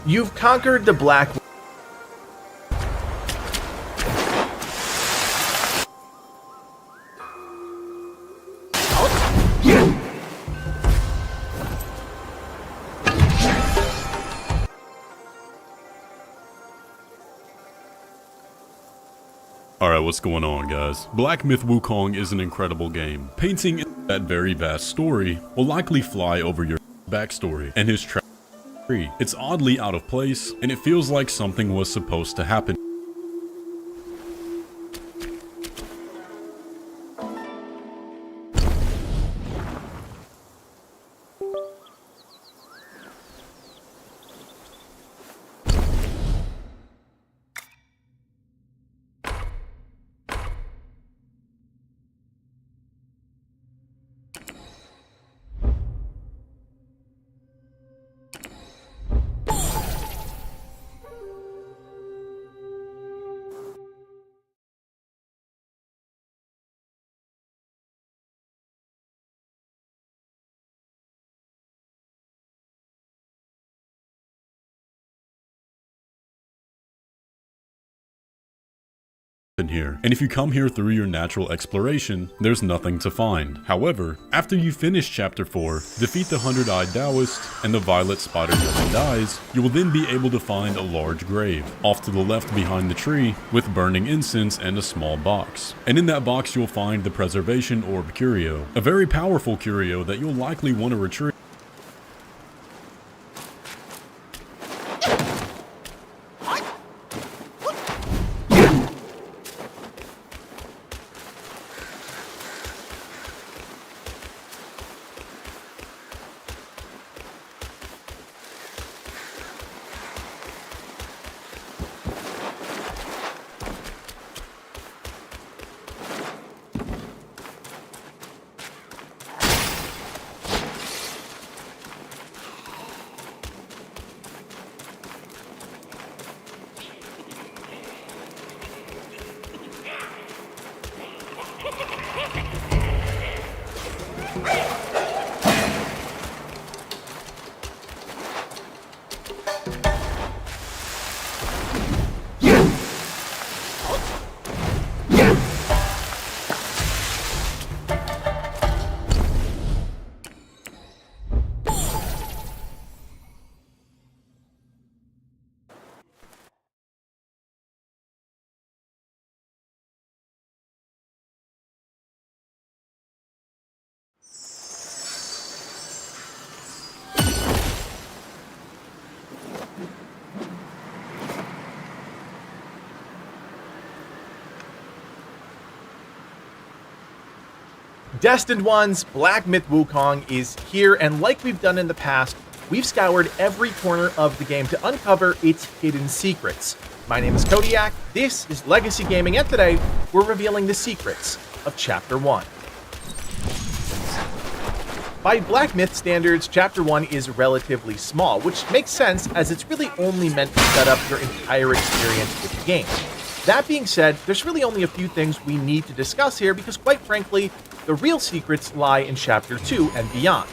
You've conquered the Black. Alright, what's going on, guys? Black Myth Wukong is an incredible game. Painting that very vast story will likely fly over your backstory and his tree. It's oddly out of place, and it feels like something was supposed to happen. In here, and if you come here through your natural exploration, there's nothing to find. However, after you finish chapter 4, defeat the 100-eyed Taoist and the violet spider that dies, you will then be able to find a large grave off to the left behind the tree with burning incense and a small box. And in that box you'll find the preservation orb curio, a very powerful curio that you'll likely want to retrieve. Destined Ones, Black Myth Wukong is here, and like we've done in the past, we've scoured every corner of the game to uncover its hidden secrets. My name is Kodiak, this is Legacy Gaming, and today we're revealing the secrets of Chapter 1. By Black Myth standards, Chapter 1 is relatively small, which makes sense as it's really only meant to set up your entire experience with the game. That being said, there's really only a few things we need to discuss here because, quite frankly, the real secrets lie in Chapter 2 and beyond.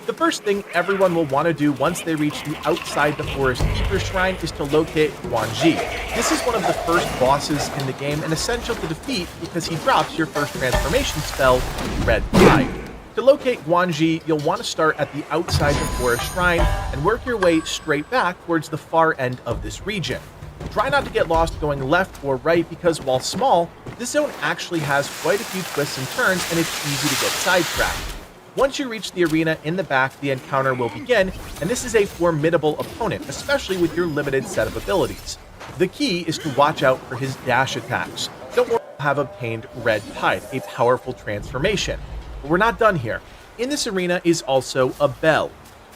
The first thing everyone will want to do once they reach the outside the Forest Keeper Shrine is to locate Guan Ji. This is one of the first bosses in the game and essential to defeat because he drops your first transformation spell, Red Tide. To locate Guan Ji, you'll want to start at the outside the Forest Shrine and work your way straight back towards the far end of this region. Try not to get lost going left or right because while small, this zone actually has quite a few twists and turns and it's easy to get sidetracked. Once you reach the arena in the back, the encounter will begin, and this is a formidable opponent, especially with your limited set of abilities. The key is to watch out for his dash attacks. Don't worry, you'll have obtained Red Tide, a powerful transformation. But we're not done here. In this arena is also a bell.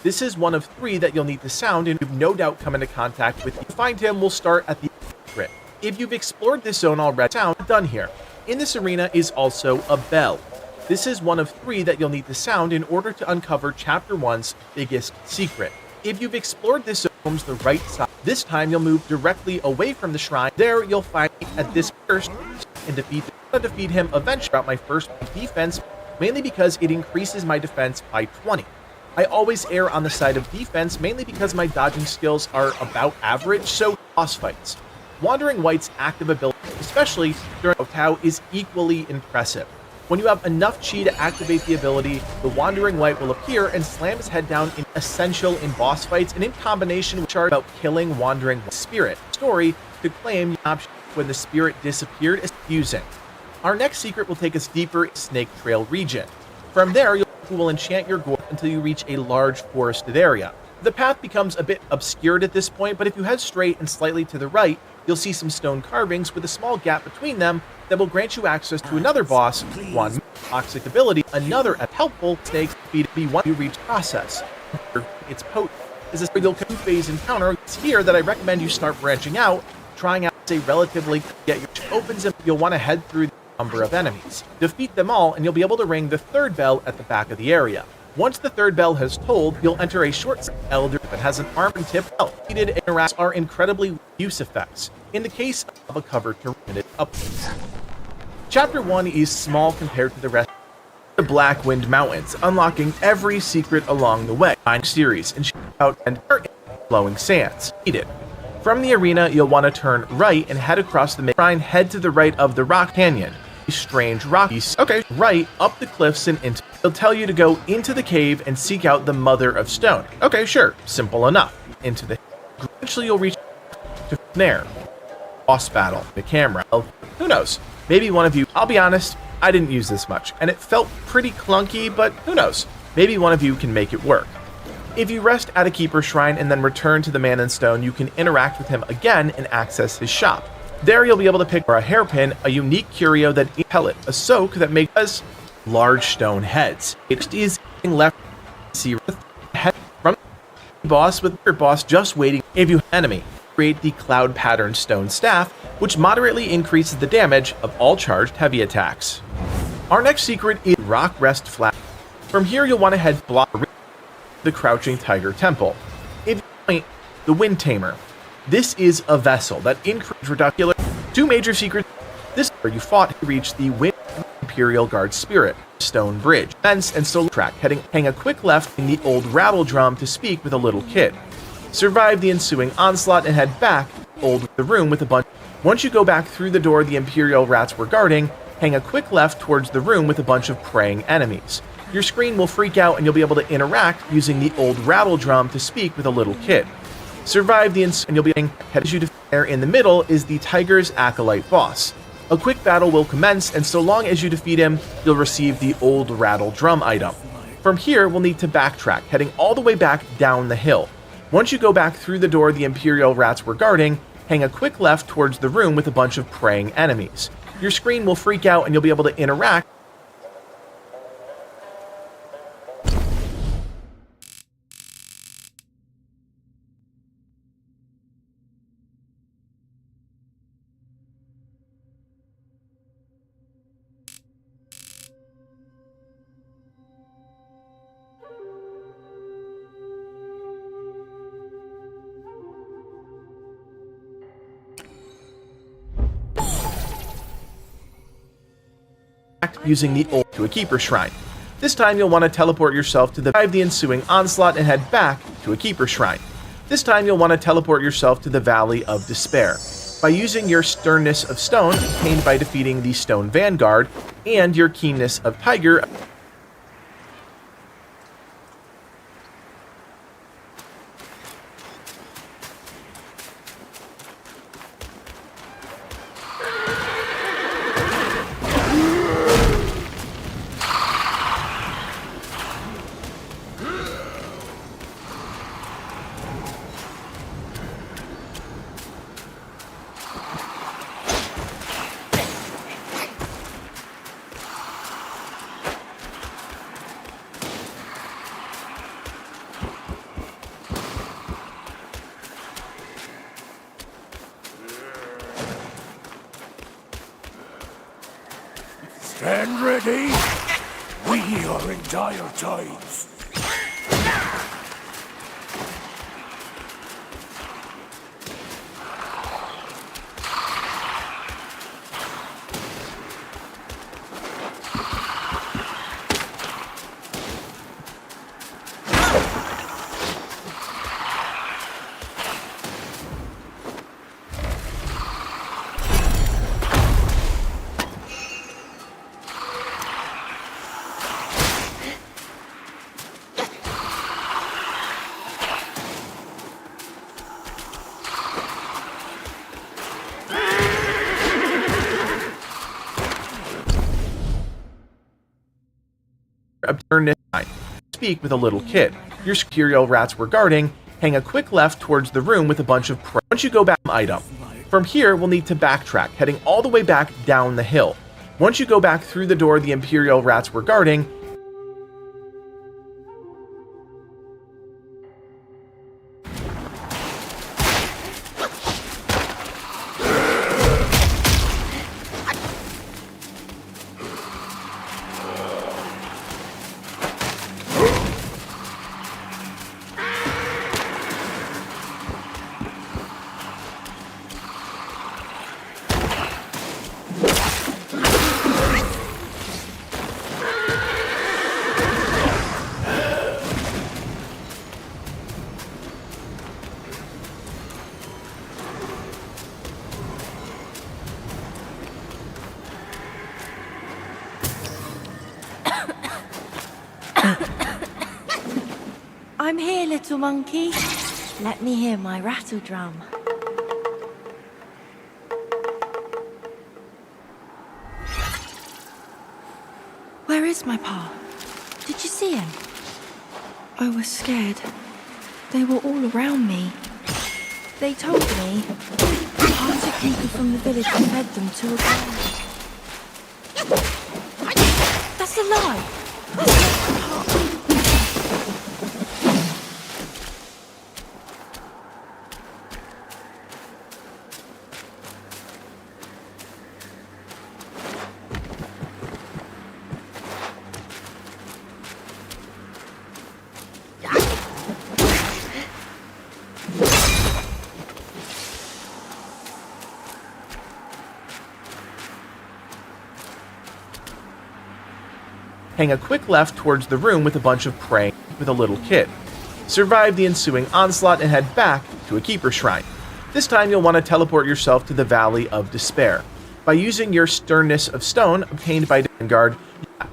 This is one of 3 that you'll need to sound and you've no doubt come into contact with. To find him, we'll start at the secret. If you've explored this zone already, sound done here. In this arena is also a bell. This is one of 3 that you'll need to sound in order to uncover Chapter 1's biggest secret. If you've explored this zone the right side, this time you'll move directly away from the shrine. There you'll find at this first and defeat him eventually. Throughout my first defense, mainly because it increases my defense by 20. I always err on the side of defense, mainly because my dodging skills are about average, so boss fights. Wandering White's active ability, especially during Tao, is equally impressive. When you have enough chi to activate the ability, the Wandering White will appear and slam his head down, in essential in boss fights, and in combination with charge about killing Wandering Spirit. Story to claim the option when the spirit disappeared is confusing. Our next secret will take us deeper into Snake Trail region. From there, you will enchant your gourd until you reach a large forested area. The path becomes a bit obscured at this point, but if you head straight and slightly to the right, you'll see some stone carvings with a small gap between them that will grant you access to another boss, one toxic ability, another helpful snake speed be one you reach process. It's potent. Is a real phase encounter. It's here that I recommend you start branching out, trying out a relatively get your opens and you'll want to head through the number of enemies. Defeat them all and you'll be able to ring the third bell at the back of the area. Once the third bell has tolled, you'll enter a short elder that has an arm and tip bell. Repeated interacts are incredibly use effects. In the case of a cover to limit upwards. Chapter 1 is small compared to the rest of the Blackwind Mountains, unlocking every secret along the way. Series and out and flowing sands. From the arena, you'll want to turn right and head across the main shrine. Head to the right of the rock canyon. Strange rockies. Okay, right up the cliffs and into. They'll tell you to go into the cave and seek out the Mother of Stone. Okay, sure, simple enough. Into the. Eventually, you'll reach to there. Boss battle. The camera. Well, who knows? Maybe one of you. I'll be honest. I didn't use this much, and it felt pretty clunky. But who knows? Maybe one of you can make it work. If you rest at a Keeper Shrine and then return to the Man in Stone, you can interact with him again and access his shop. There you'll be able to pick for a hairpin, a unique curio that pellet, a soak that makes large stone heads. It is left see head from the boss with your boss just waiting. If you enemy, create the cloud pattern stone staff, which moderately increases the damage of all charged heavy attacks. Our next secret is Rock Rest Flat. From here you'll want to head block the Crouching Tiger Temple. If you point the Wind Tamer, this is a vessel that increases reducular. Two major secrets. This is where you fought to reach the Wind Imperial Guard Spirit Stone Bridge. Fence and solo track. Hang a quick left in the old rattle drum to speak with a little kid. Survive the ensuing onslaught and head back to the room with a bunch. Once you go back through the door the Imperial rats were guarding, hang a quick left towards the room with a bunch of praying enemies. Your screen will freak out and you'll be able to interact using the old rattle drum to speak with a little kid. Survive the and you'll be headed you to there in the middle is the Tiger's Acolyte boss. A quick battle will commence, and so long as you defeat him, you'll receive the old rattle drum item. From here, we'll need to backtrack, heading all the way back down the hill. Once you go back through the door the Imperial rats were guarding, hang a quick left towards the room with a bunch of praying enemies. Your screen will freak out and you'll be able to interact. Using the old to a Keeper Shrine. This time you'll want to teleport yourself to the ensuing onslaught and head back to a Keeper Shrine. This time you'll want to teleport yourself to the Valley of Despair. By using your Sternness of Stone, obtained by defeating the Stone Vanguard, and your Keenness of Tiger, Stand ready. We are in dire times. Obtain speak with a little kid. Your Imperial rats were guarding. Hang a quick left towards the room with a bunch of prey. Once you go back item. From here, we'll need to backtrack, heading all the way back down the hill. Once you go back through the door the Imperial rats were guarding, I'm here, little monkey. Let me hear my rattle drum. Where is my pa? Did you see him? I was scared. They were all around me. They told me I took people from the village and fed them to a cow. That's a lie. That's not my pa. hang a quick left towards the room with a bunch of prey with a little kid. Survive the ensuing onslaught and head back to a keeper shrine. This time you'll want to teleport yourself to the Valley of Despair. By using your Sternness of Stone obtained by Vanguard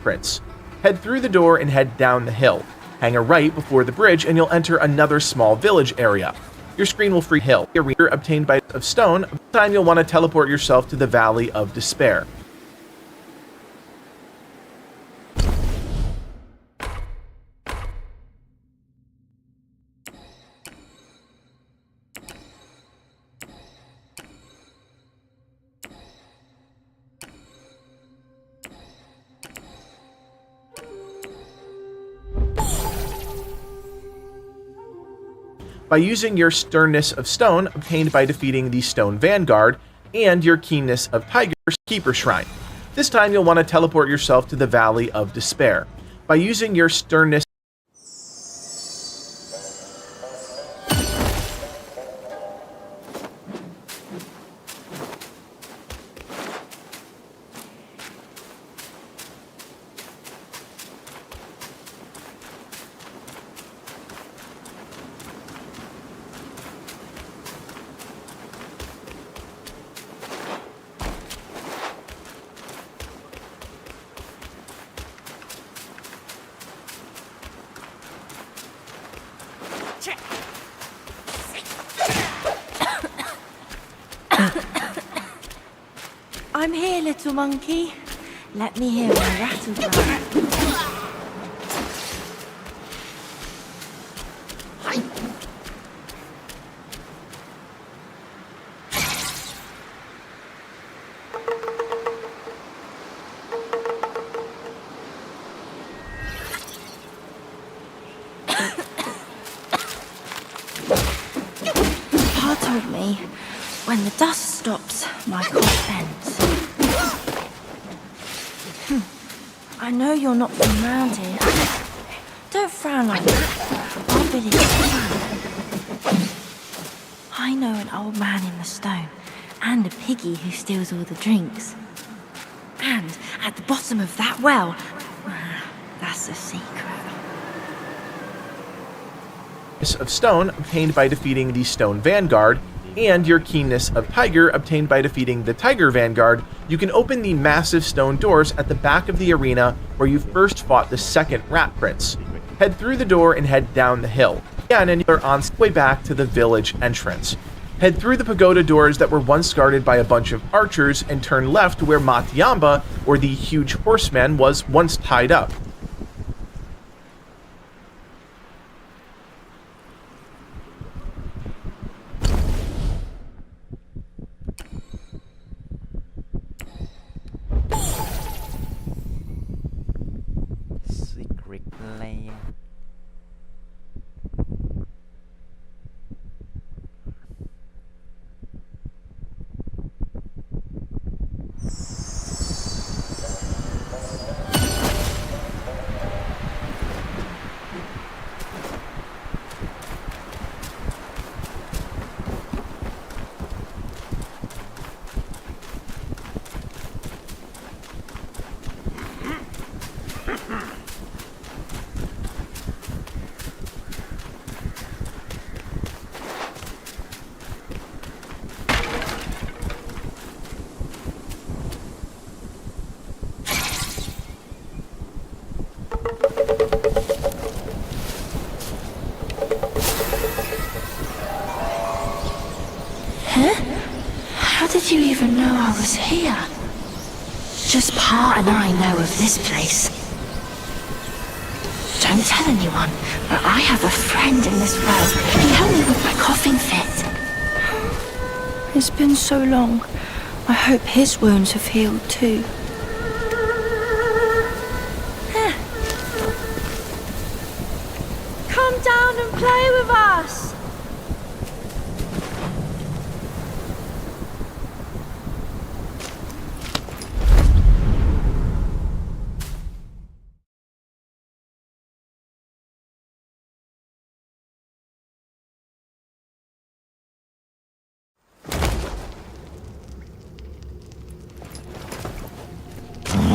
Prince. Head through the door and head down the hill. Hang a right before the bridge and you'll enter another small village area. Your screen will free hill. Arena obtained by of stone. This time you'll want to teleport yourself to the Valley of Despair. By using your Sternness of Stone obtained by defeating the Stone Vanguard and your Keenness of Tiger's Keeper Shrine. This time you'll want to teleport yourself to the Valley of Despair. By using your Sternness I'm here, little monkey. Let me hear my rattle drum. Pa told me, when the dust stops, my cough ends. I know you're not from around here. Don't frown like that. Our village is fun. I know an old man in the stone, and a piggy who steals all the drinks. And at the bottom of that well, that's a secret. of Stone obtained by defeating the Stone Vanguard and your Keenness of Tiger obtained by defeating the Tiger Vanguard, you can open the massive stone doors at the back of the arena where you first fought the second Rat Prince. Head through the door and head down the hill. Again, and you're on the way back to the village entrance. Head through the pagoda doors that were once guarded by a bunch of archers and turn left to where Matiamba, or the huge horseman, was once tied up. did you even know I was here? Just Pa and I know of this place. Don't tell anyone, but I have a friend in this world. He helped me with my coughing fit. It's been so long. I hope his wounds have healed too. Come down and play with us!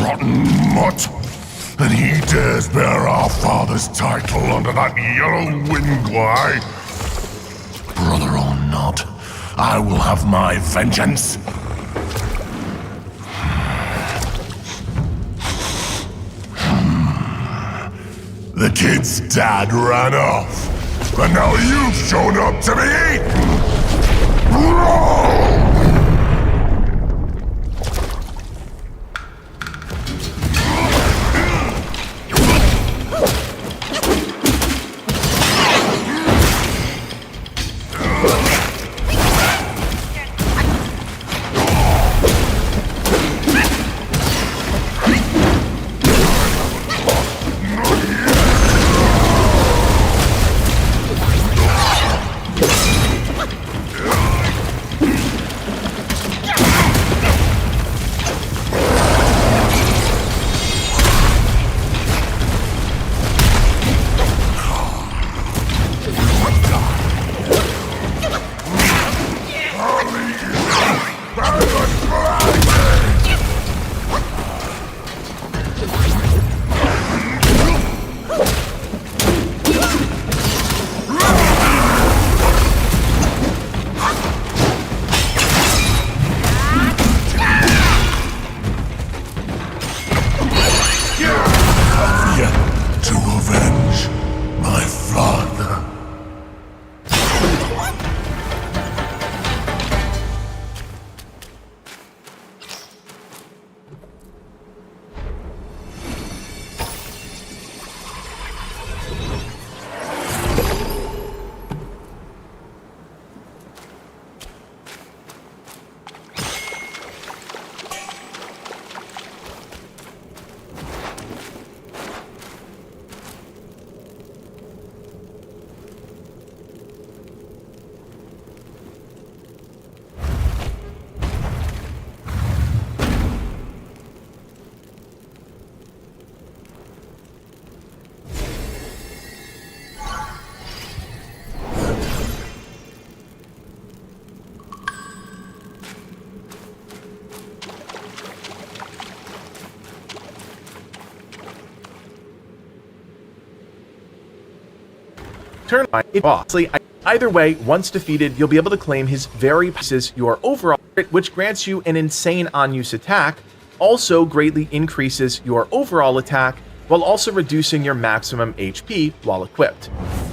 Rotten mutt! And he dares bear our father's title under that yellow wind glide? Brother or not, I will have my vengeance. The kid's dad ran off, and now you've shown up to be eaten! Roar! To avenge my father. Turn it off. Either way, once defeated, you'll be able to claim his very pieces your overall crit, which grants you an insane on-use attack, also greatly increases your overall attack, while also reducing your maximum HP while equipped.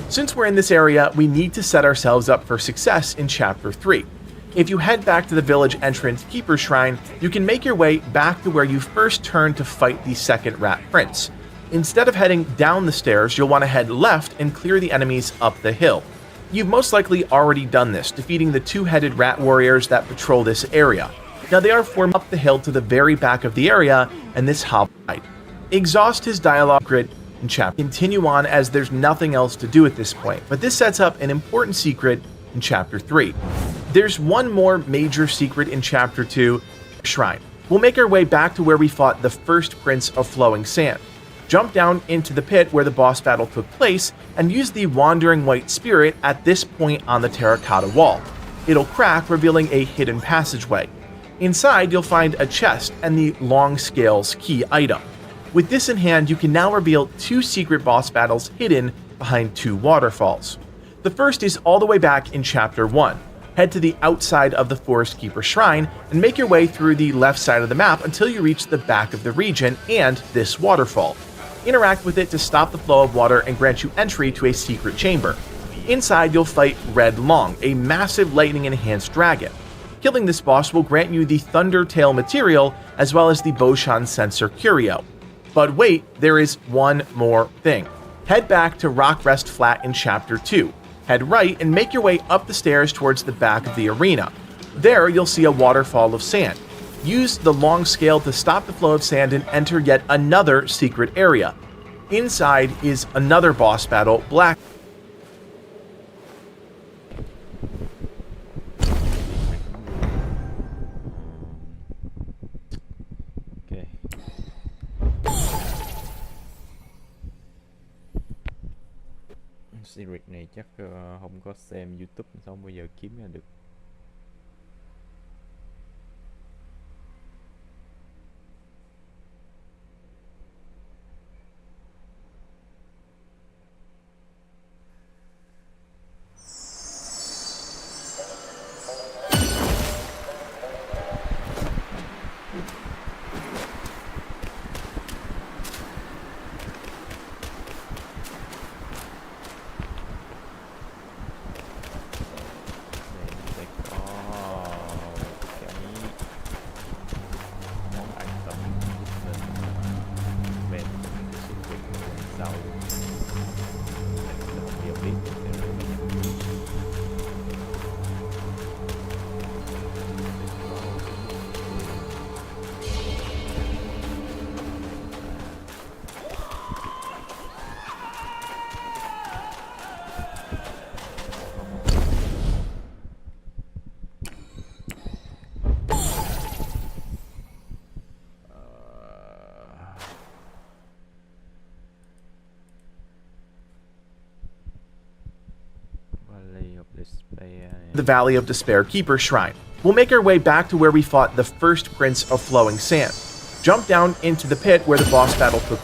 Since we're in this area, we need to set ourselves up for success in Chapter 3. If you head back to the village entrance Keeper Shrine, you can make your way back to where you first turned to fight the second Rat Prince. Instead of heading down the stairs, you'll want to head left and clear the enemies up the hill. You've most likely already done this, defeating the two-headed rat warriors that patrol this area. Now they are formed up the hill to the very back of the area, and this hobbit. Exhaust his dialogue grid and chapter. Continue on as there's nothing else to do at this point, but this sets up an important secret in Chapter 3. There's one more major secret in Chapter 2, Shrine. We'll make our way back to where we fought the first Prince of Flowing Sand. Jump down into the pit where the boss battle took place, and use the Wandering White Spirit at this point on the terracotta wall. It'll crack, revealing a hidden passageway. Inside, you'll find a chest and the Long Scales key item. With this in hand, you can now reveal two secret boss battles hidden behind two waterfalls. The first is all the way back in Chapter 1. Head to the outside of the Forest Keeper Shrine and make your way through the left side of the map until you reach the back of the region and this waterfall. Interact with it to stop the flow of water and grant you entry to a secret chamber. Inside, you'll fight Red Long, a massive lightning-enhanced dragon. Killing this boss will grant you the Thundertail material as well as the Boshan Sensor Curio. But wait, there is one more thing. Head back to Rock Rest Flat in Chapter 2. Head right and make your way up the stairs towards the back of the arena. There you'll see a waterfall of sand. Use the long scale to stop the flow of sand and enter yet another secret area. Inside is another boss battle, Black. Ok. Series này chắc không có xem YouTube sao không bao giờ kiếm ra được. The Valley of Despair Keeper Shrine. We'll make our way back to where we fought the first Prince of Flowing Sand. Jump down into the pit where the boss battle took.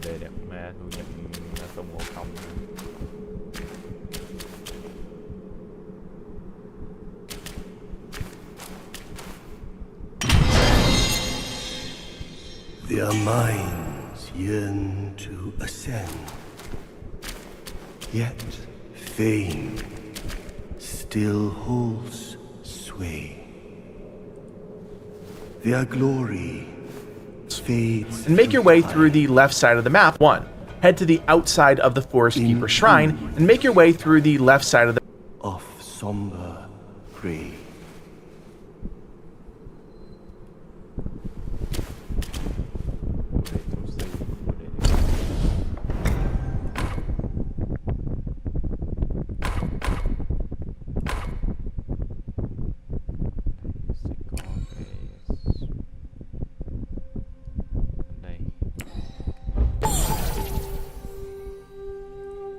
Đề đẹp ma thu nhập Tôn Ngộ Không. Their minds yearn to ascend, yet fame still holds sway. Their glory fades. And make your way through the left side of the map. 1. Head to the outside of the Forest Keeper Shrine and make your way through the left side of the Of somber gray.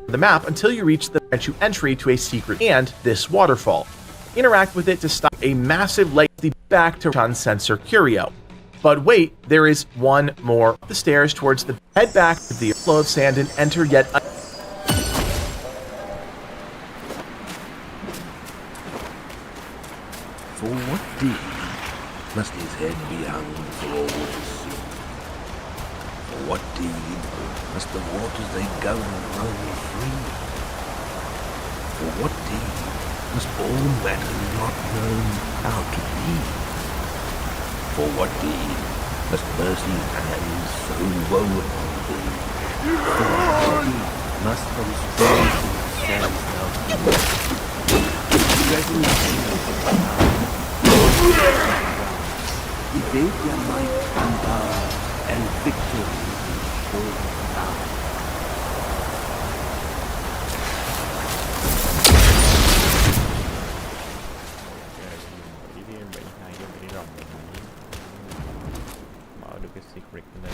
the map until you reach the branch entry to a secret and this waterfall. Interact with it to stop a massive legacy back to Chan Sensor Curio. But wait, there is one more. Up the stairs towards the head back to the flow of sand and enter yet For what deed must his head be hung for all to see? For what deed must the waters they govern roam free? For what deed must all matter not known how to be? For what deed must mercy's hands so woe upon thee? For what deed must from strong sands thou he gave their might and power and victory for now. Chỉ đi em 72 cho đi rồng mở được cái secret này.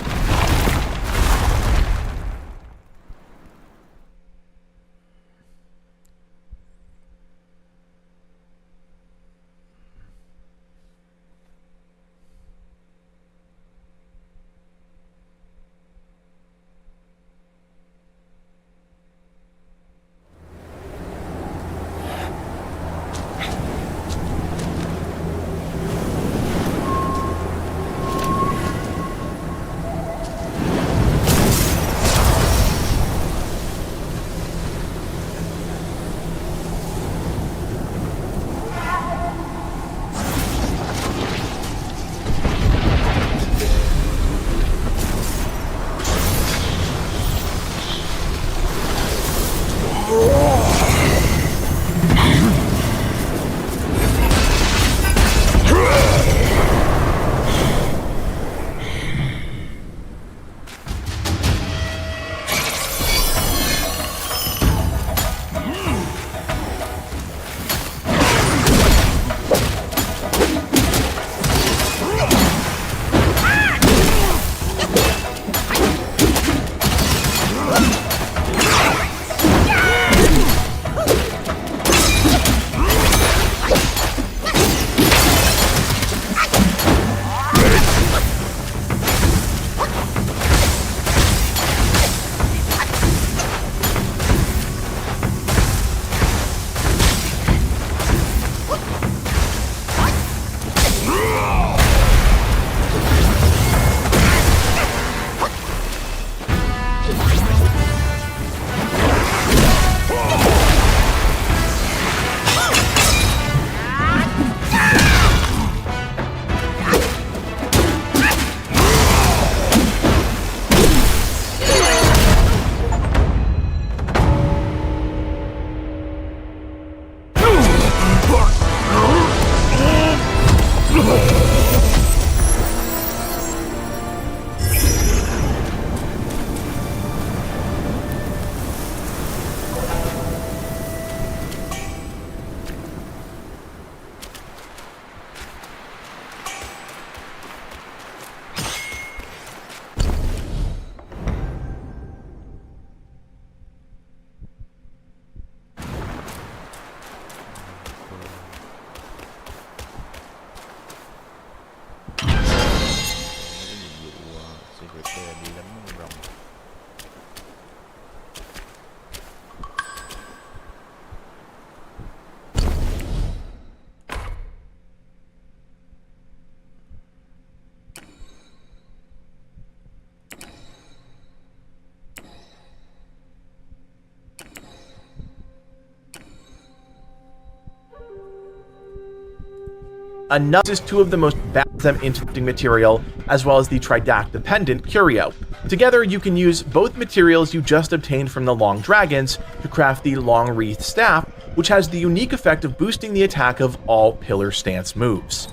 Another is two of the most them interesting material, as well as the Tridacta Curio. Together, you can use both materials you just obtained from the Long Dragons to craft the Long Wreath Staff, which has the unique effect of boosting the attack of all Pillar Stance moves.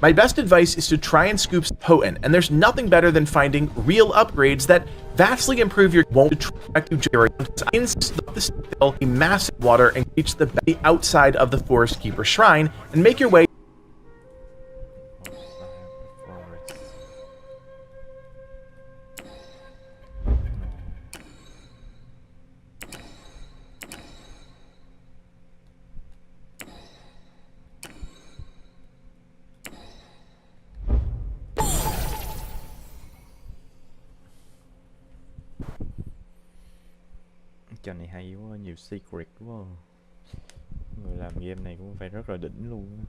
My best advice is to try and scoop potent, and there's nothing better than finding real upgrades that vastly improve your won't track to generate the still a massive water and reach the outside of the Forest Keeper Shrine and make your way. Trò này hay quá, nhiều secret quá. Người làm game này cũng phải rất là đỉnh luôn á.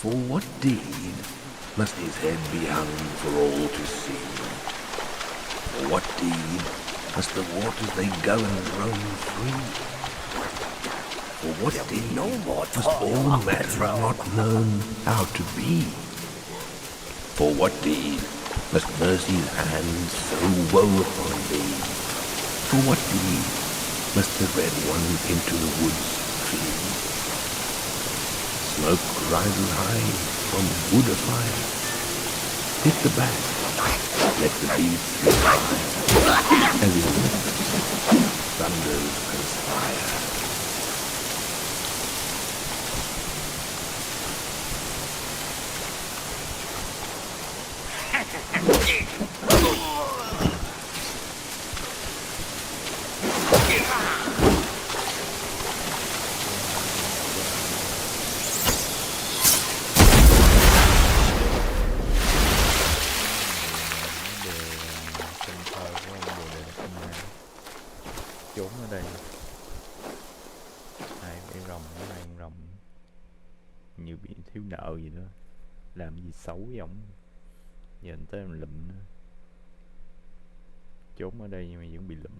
For what deed must his head be hung for all to see? For what deed must the waters they go and roam free? For what deed must all men not known how to be? For what deed must mercy's hand so woe upon thee? For what deed must the red one into the woods flee? Smoke rises high from wood afire. Hit the back, let the beasts reply. As it moves, thunders conspire. Sinh thơ của ông bồ đề không ai trốn ở đây. Hai con rồng, hai con rồng như bị thiếu nợ gì đó, làm gì xấu với ổng, giờ anh tới làm lụm nữa. Trốn ở đây nhưng mà vẫn bị lụm.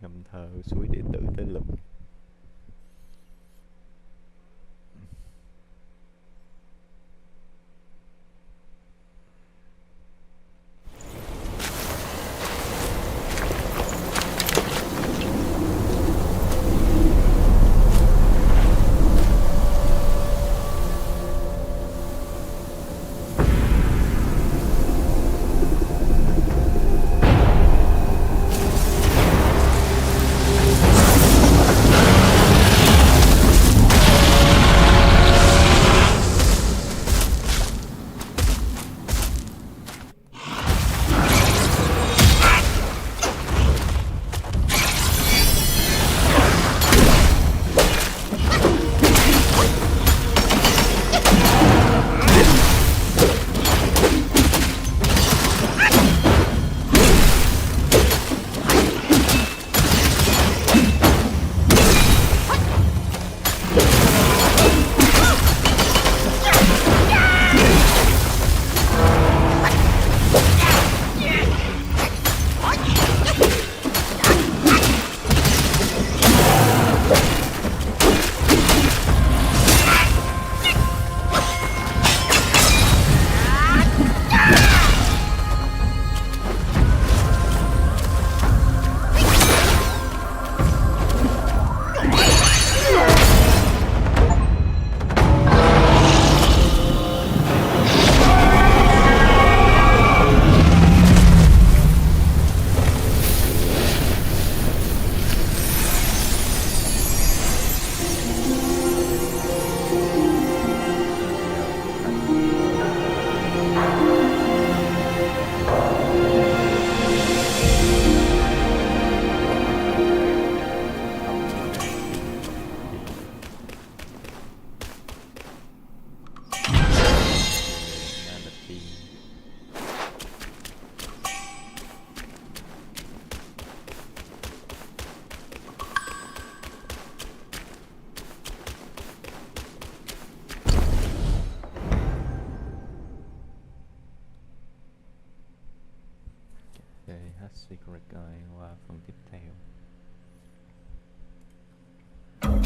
Ngâm thơ suối đệ tử tới lụm.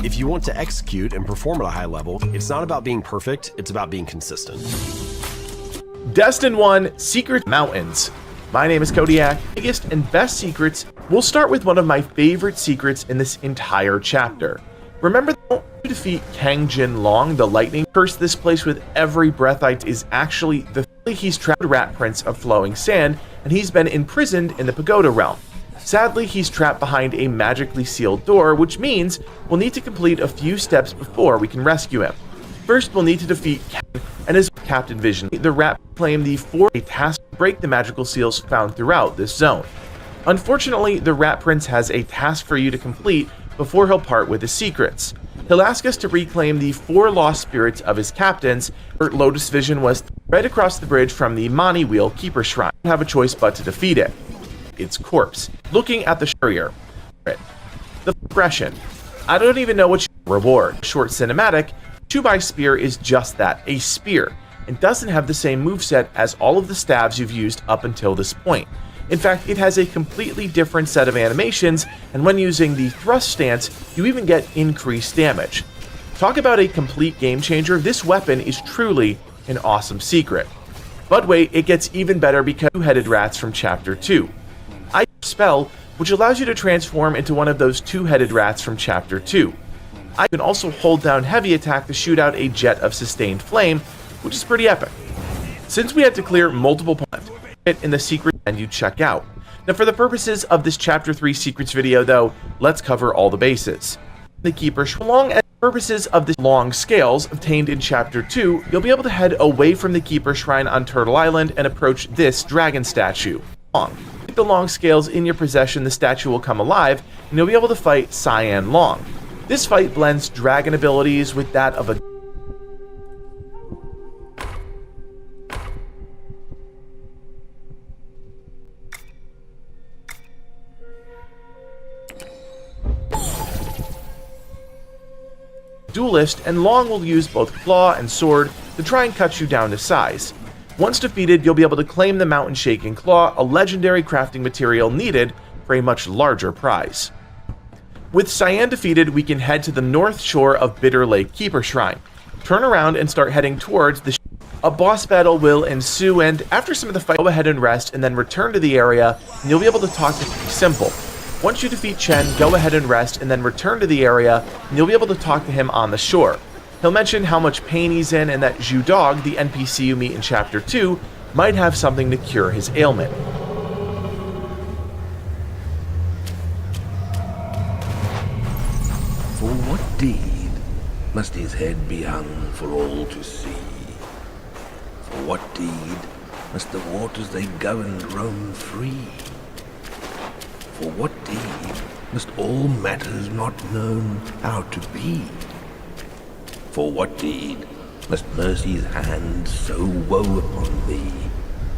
If you want to execute and perform at a high level, it's not about being perfect, it's about being consistent. Destin 1 Secret Mountains. My name is Kodiak. Biggest and best secrets. We'll start with one of my favorite secrets in this entire chapter. Remember to defeat Kang Jin Long, the lightning curse this place with every breath is actually the he's trapped rat prince of flowing sand, and he's been imprisoned in the pagoda realm. Sadly, he's trapped behind a magically sealed door, which means we'll need to complete a few steps before we can rescue him. First, we'll need to defeat Kang and his Captain Vision. The rat claim the a task to break the magical seals found throughout this zone. Unfortunately, the Rat Prince has a task for you to complete before he'll part with his secrets. He'll ask us to reclaim the 4 lost spirits of his captains. Lotus Vision was right across the bridge from the Mani Wheel Keeper Shrine. You have a choice but to defeat it. Its corpse. Looking at the Shurier. The progression. I don't even know what reward. Short cinematic. Chubai Spear is just that, a spear, and doesn't have the same moveset as all of the stabs you've used up until this point. In fact, it has a completely different set of animations, and when using the thrust stance, you even get increased damage. Talk about a complete game changer, this weapon is truly an awesome secret. But wait, it gets even better because two-headed rats from Chapter 2. I spell, which allows you to transform into one of those two-headed rats from Chapter 2. I can also hold down heavy attack to shoot out a jet of sustained flame, which is pretty epic. Since we had to clear multiple points in the secret and you check out. Now for the purposes of this Chapter 3 secrets video though, let's cover all the bases. The Keeper Shrine, as purposes of the long scales obtained in Chapter 2, you'll be able to head away from the Keeper Shrine on Turtle Island and approach this dragon statue. With the long scales in your possession, the statue will come alive and you'll be able to fight Cyan Long. This fight blends dragon abilities with that of a duelist, and Long will use both claw and sword to try and cut you down to size. Once defeated, you'll be able to claim the Mountain Shaking Claw, a legendary crafting material needed for a much larger prize. With Cyan defeated, we can head to the north shore of Bitter Lake Keeper Shrine. Turn around and start heading towards the A boss battle will ensue, and after some of the fight, go ahead and rest and then return to the area, and you'll be able to talk to Simple. Once you defeat Chen, go ahead and rest and then return to the area, and you'll be able to talk to him on the shore. He'll mention how much pain he's in and that Zhu Dog, the NPC you meet in Chapter 2, might have something to cure his ailment. For what deed must his head be hung for all to see? For what deed must the waters they govern roam free? For what deed must all matters not known how to be? For what deed must mercy's hand so woe upon thee?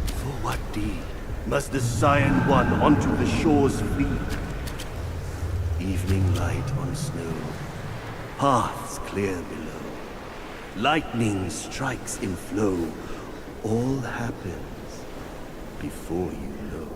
For what deed must the Cyan One onto the shores flee? Evening light on snow, paths clear below, lightning strikes in flow, all happens before you know.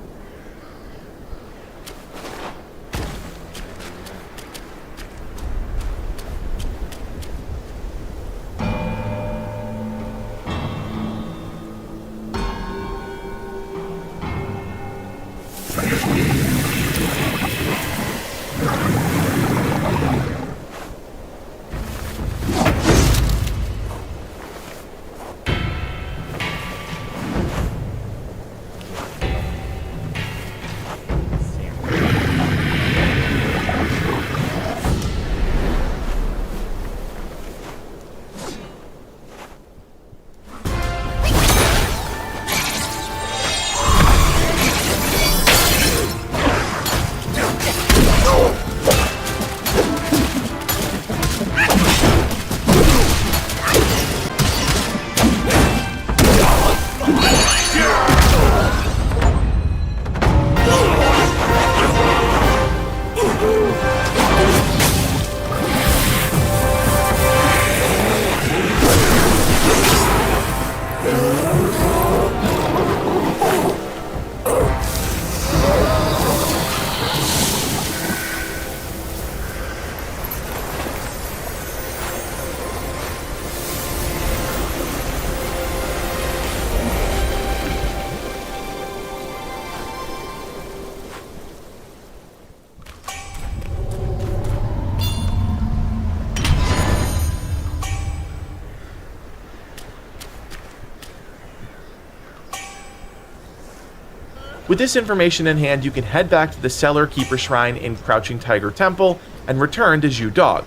With this information in hand, you can head back to the Cellar Keeper Shrine in Crouching Tiger Temple and return to Zhu Dog.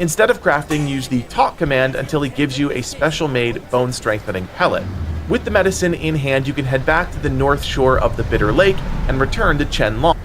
Instead of crafting, use the talk command until he gives you a special made bone strengthening pellet. With the medicine in hand, you can head back to the north shore of the Bitter Lake and return to Chen Long.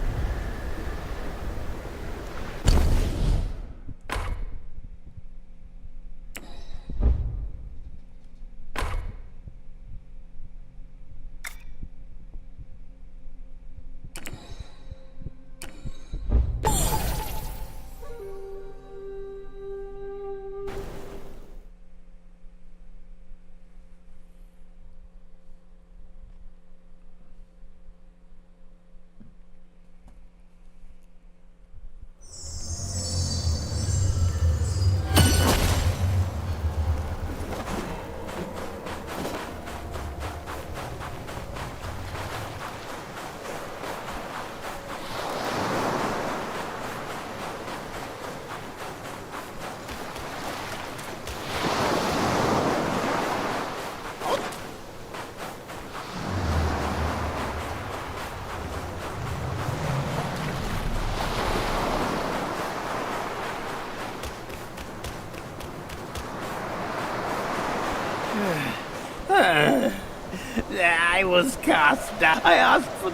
I was cast down. I asked for...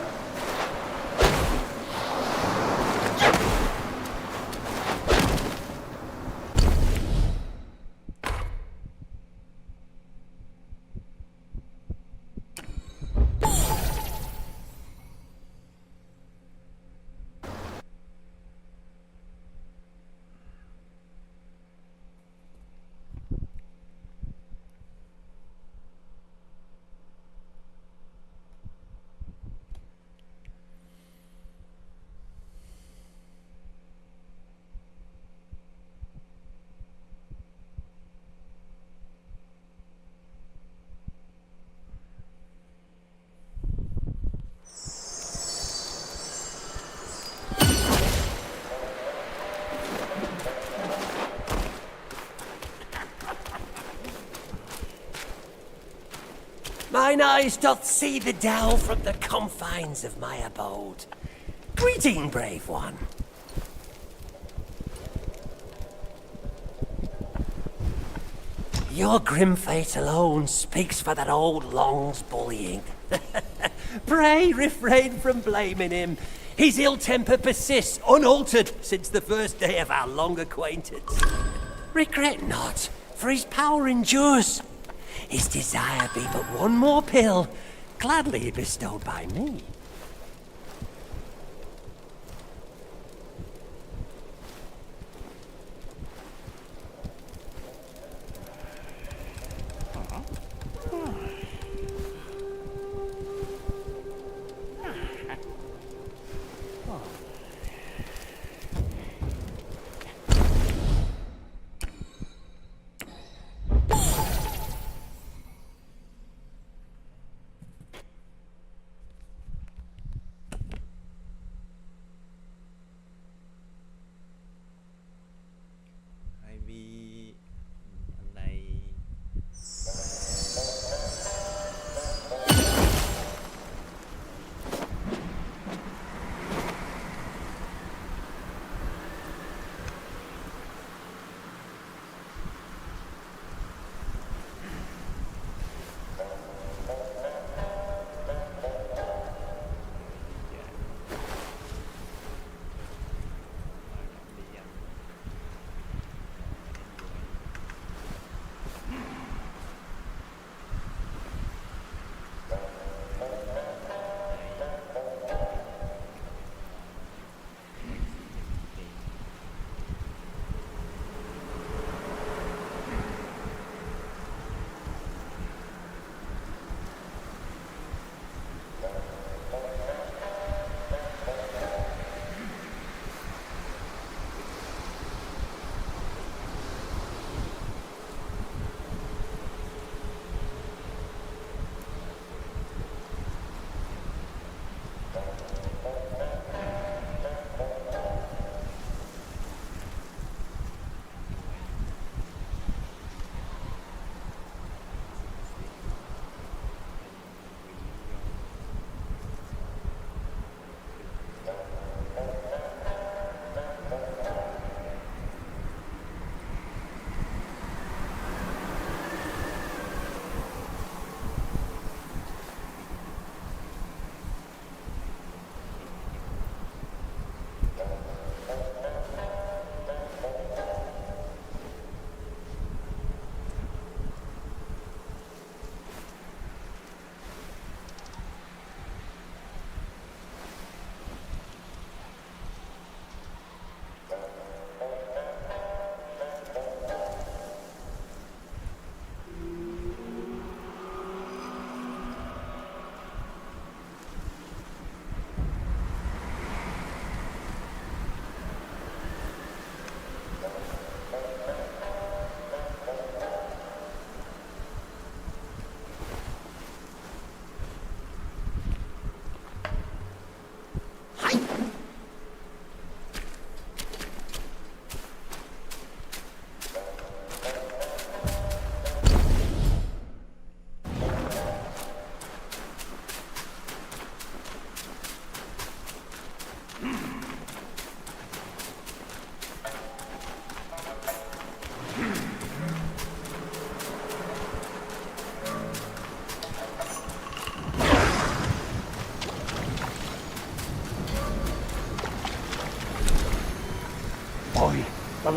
Mine eyes doth see the dell from the confines of my abode. Greeting, brave one. Your grim fate alone speaks for that old Long's bullying. Pray refrain from blaming him. His ill temper persists unaltered since the first day of our long acquaintance. Regret not, for his power endures. His desire be but one more pill, gladly bestowed by me.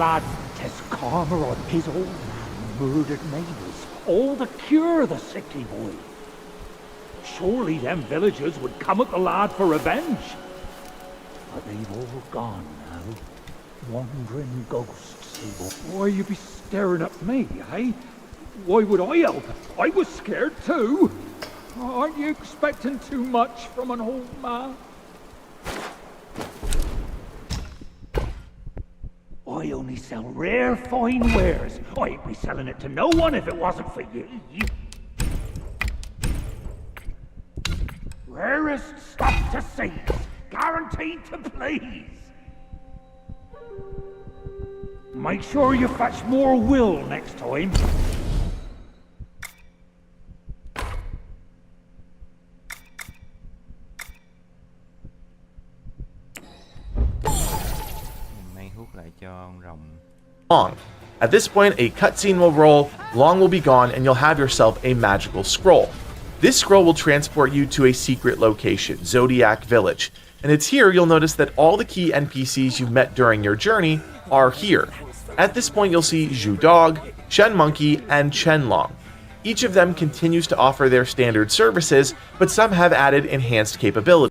lad, 'tis karma on his old man murdered neighbours, all to cure the sickly boy. Surely them villagers would come at the lad for revenge. But they've all gone now. Wandering ghosts, they will. Why you be staring at me, eh? Why would I help? I was scared too. Aren't you expecting too much from an old man? I only sell rare fine wares. I'd be selling it to no one if it wasn't for ye. Rarest stuff to seize, guaranteed to please. Make sure you fetch more will next time. Mang hút lại cho con rồng. Long. At this point, a cutscene will roll, Long will be gone, and you'll have yourself a magical scroll. This scroll will transport you to a secret location, Zodiac Village. And it's here you'll notice that all the key NPCs you've met during your journey are here. At this point, you'll see Zhu Dog, Chen Monkey, and Chen Long. Each of them continues to offer their standard services, but some have added enhanced capabilities.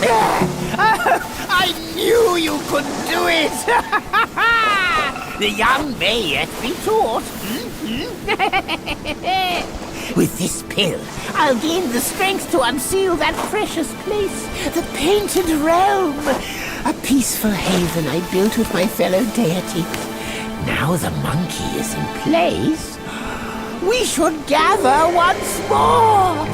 I knew you could do it! The young may yet be taught. With this pill, I'll gain the strength to unseal that precious place, the Painted Realm. A peaceful haven I built with my fellow deities. Now the monkey is in place, we should gather once more!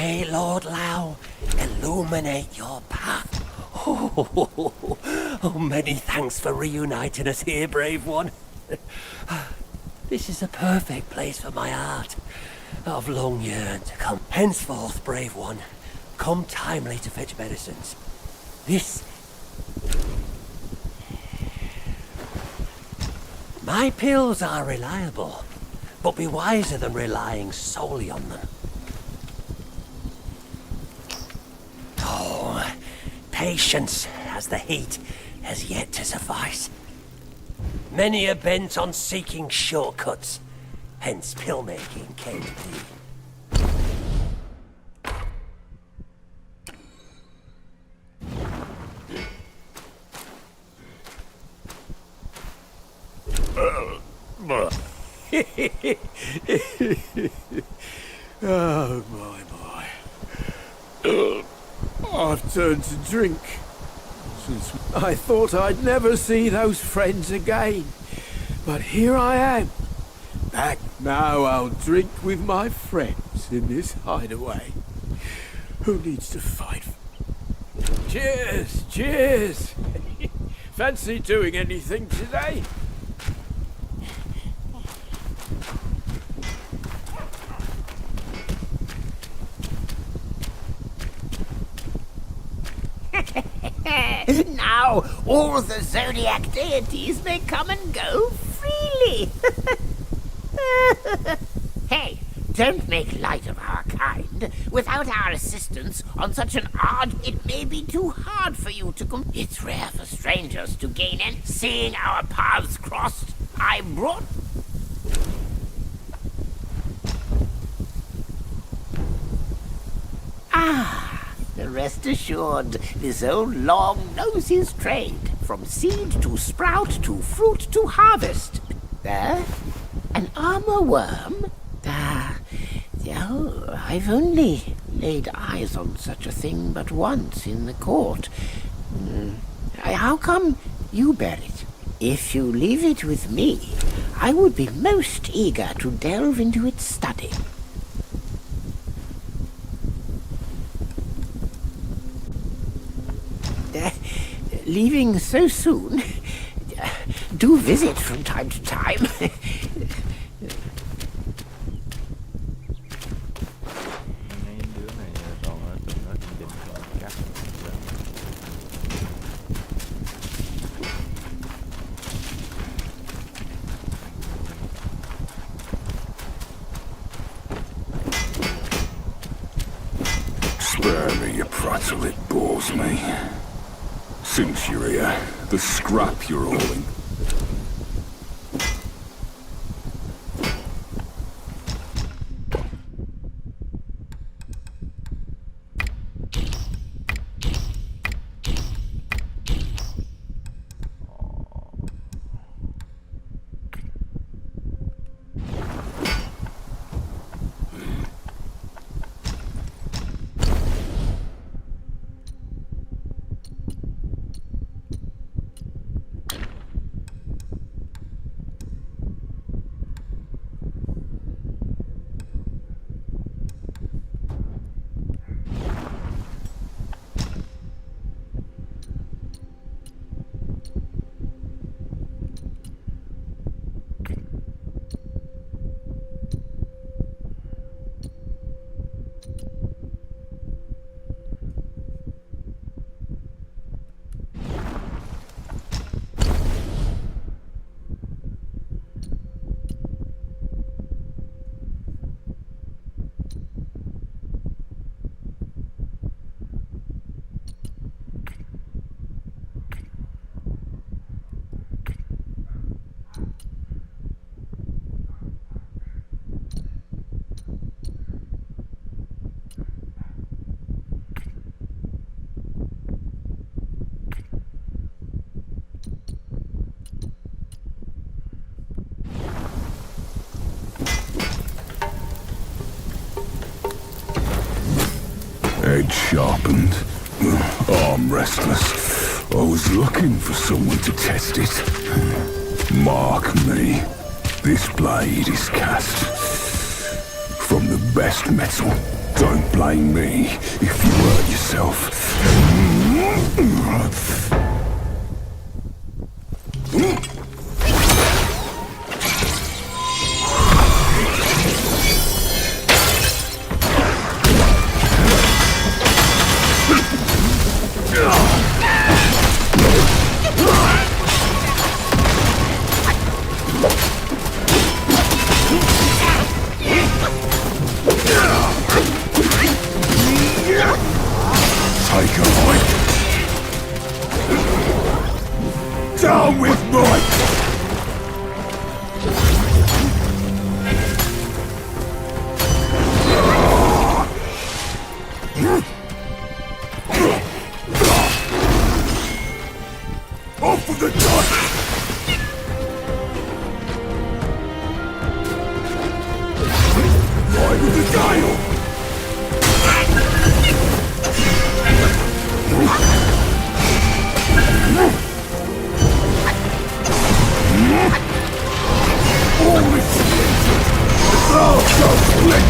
May Lord Lao illuminate your path. Oh, many thanks for reuniting us here, brave one. This is a perfect place for my art. I've long yearned to come. Henceforth, brave one, come timely to fetch medicines. My pills are reliable, but be wiser than relying solely on them. Oh, patience, as the heat has yet to suffice. Many are bent on seeking shortcuts, hence pill making came to be. Oh, my. I've turned to drink. Since I thought I'd never see those friends again. But here I am. Back now, I'll drink with my friends in this hideaway. Who needs to fight? Cheers! Cheers! Fancy doing anything today? Now all the Zodiac deities may come and go freely. Hey, don't make light of our kind. Without our assistance on such an odd, it may be too hard for you to It's rare for strangers to gain and seeing our paths crossed, I brought... Rest assured, this old Long knows his trade, from seed to sprout to fruit to harvest. There? An armor worm? I've only laid eyes on such a thing but once in the court. How come you bear it? If you leave it with me, I would be most eager to delve into its study. Leaving so soon? Do visit from time to time. Spare me, you prattle, it bores me. Since you're here, the scrap you're hauling. Edge sharpened, arm restless. I was looking for someone to test it. Mark me, this blade is cast from the best metal, Don't blame me if you hurt yourself. Take a hike. Down with Mike! Off with the dust! Ride with the gale! Holy shit! Oh, so slick!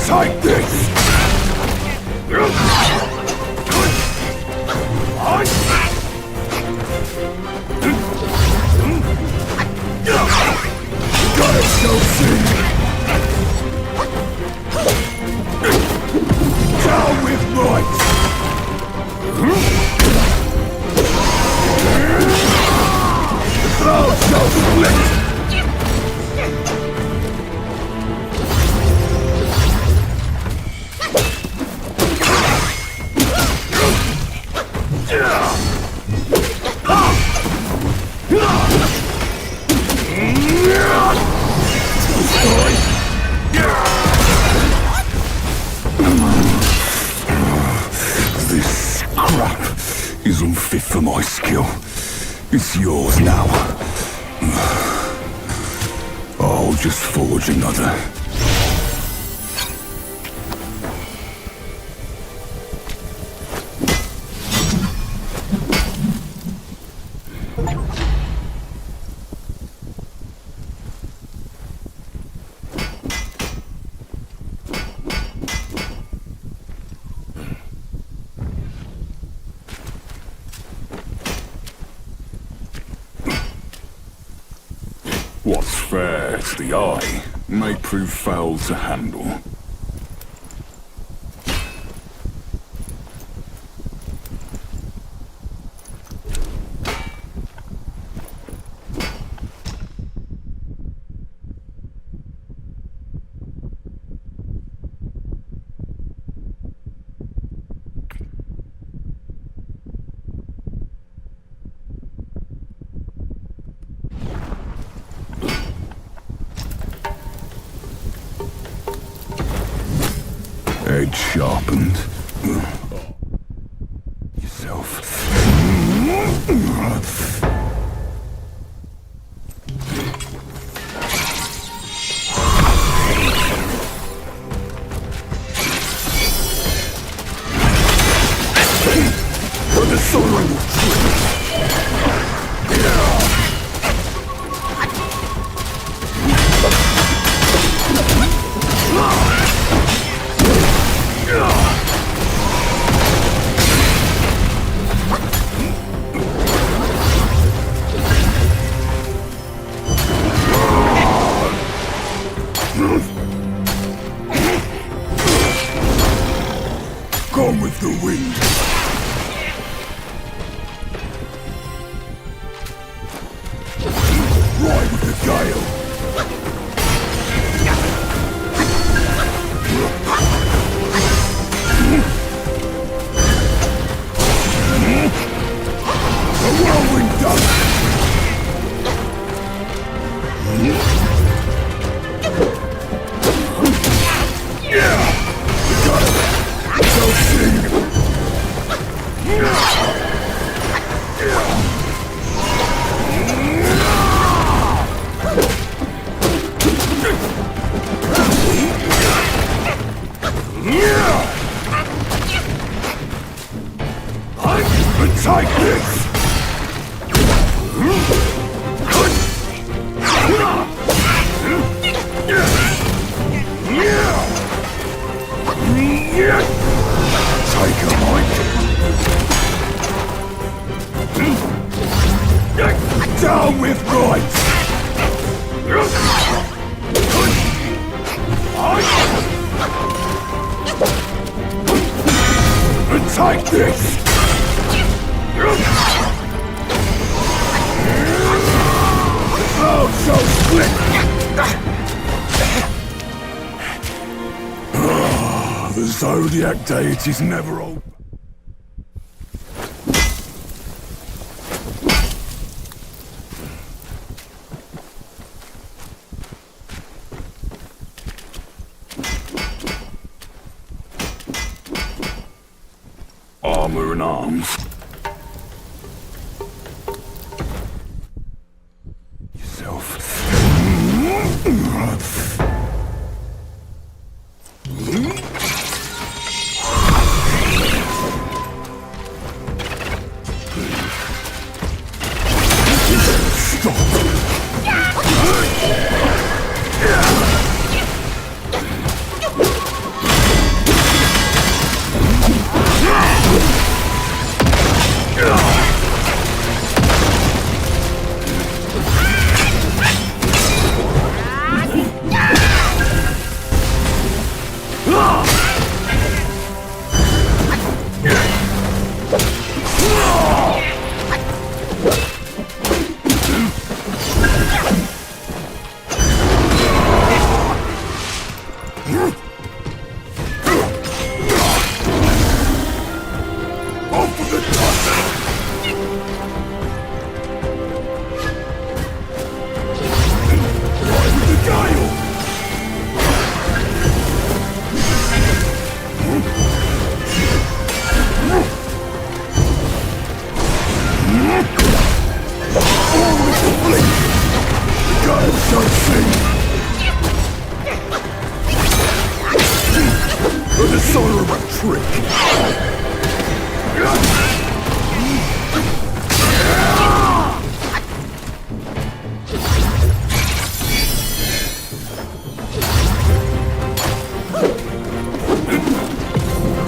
Take this! Gotta go see! Down with might! Oh, so split! This crap is unfit for my skill. It's yours now. I'll just forge another. What's fair to the eye may prove foul to handle. Edge sharpened. Yourself. For the soul. Gone with the wind. Ride with the gale. A whirlwind dust. Yeah! Got it! Go sing! Take this! Take a bite! Down with rights! And take this! Oh, so split! The Zodiac deities never open. Armor and arms. Yourself.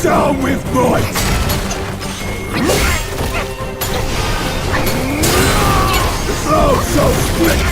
Down with might! Oh, so split!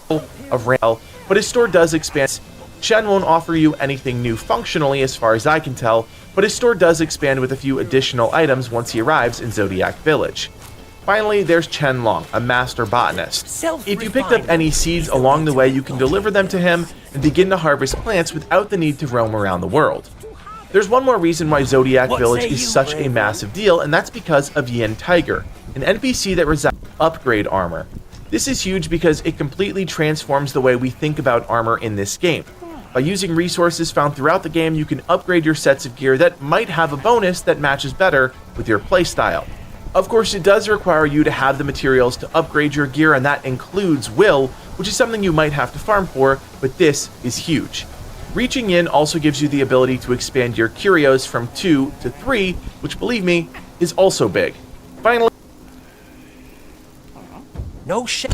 of rail, but his store does expand. Shen won't offer you anything new functionally as far as I can tell, but his store does expand with a few additional items once he arrives in Zodiac Village. Finally, there's Chen Long, a master botanist. If you picked up any seeds along the way, you can deliver them to him and begin to harvest plants without the need to roam around the world. There's one more reason why Zodiac Village is such a massive deal, and that's because of Yin Tiger, an NPC that resides in upgrade armor. This is huge because it completely transforms the way we think about armor in this game. By using resources found throughout the game, you can upgrade your sets of gear that might have a bonus that matches better with your playstyle. Of course, it does require you to have the materials to upgrade your gear, and that includes will, which is something you might have to farm for, but this is huge. Reaching Yin also gives you the ability to expand your curios from 2 to 3, which, believe me, is also big. Finally, No shame.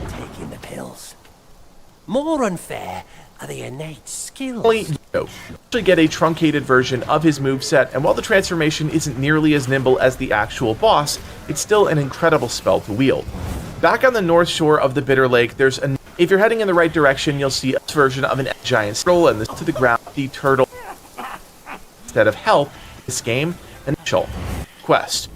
Taking the pills. More unfair are the innate skills. you actually get a truncated version of his moveset, and while the transformation isn't nearly as nimble as the actual boss, it's still an incredible spell to wield. Back on the north shore of the Bitter Lake, if you're heading in the right direction, you'll see a version of an giant scroll and this to the ground, the turtle. Instead of help, this game, initial quest.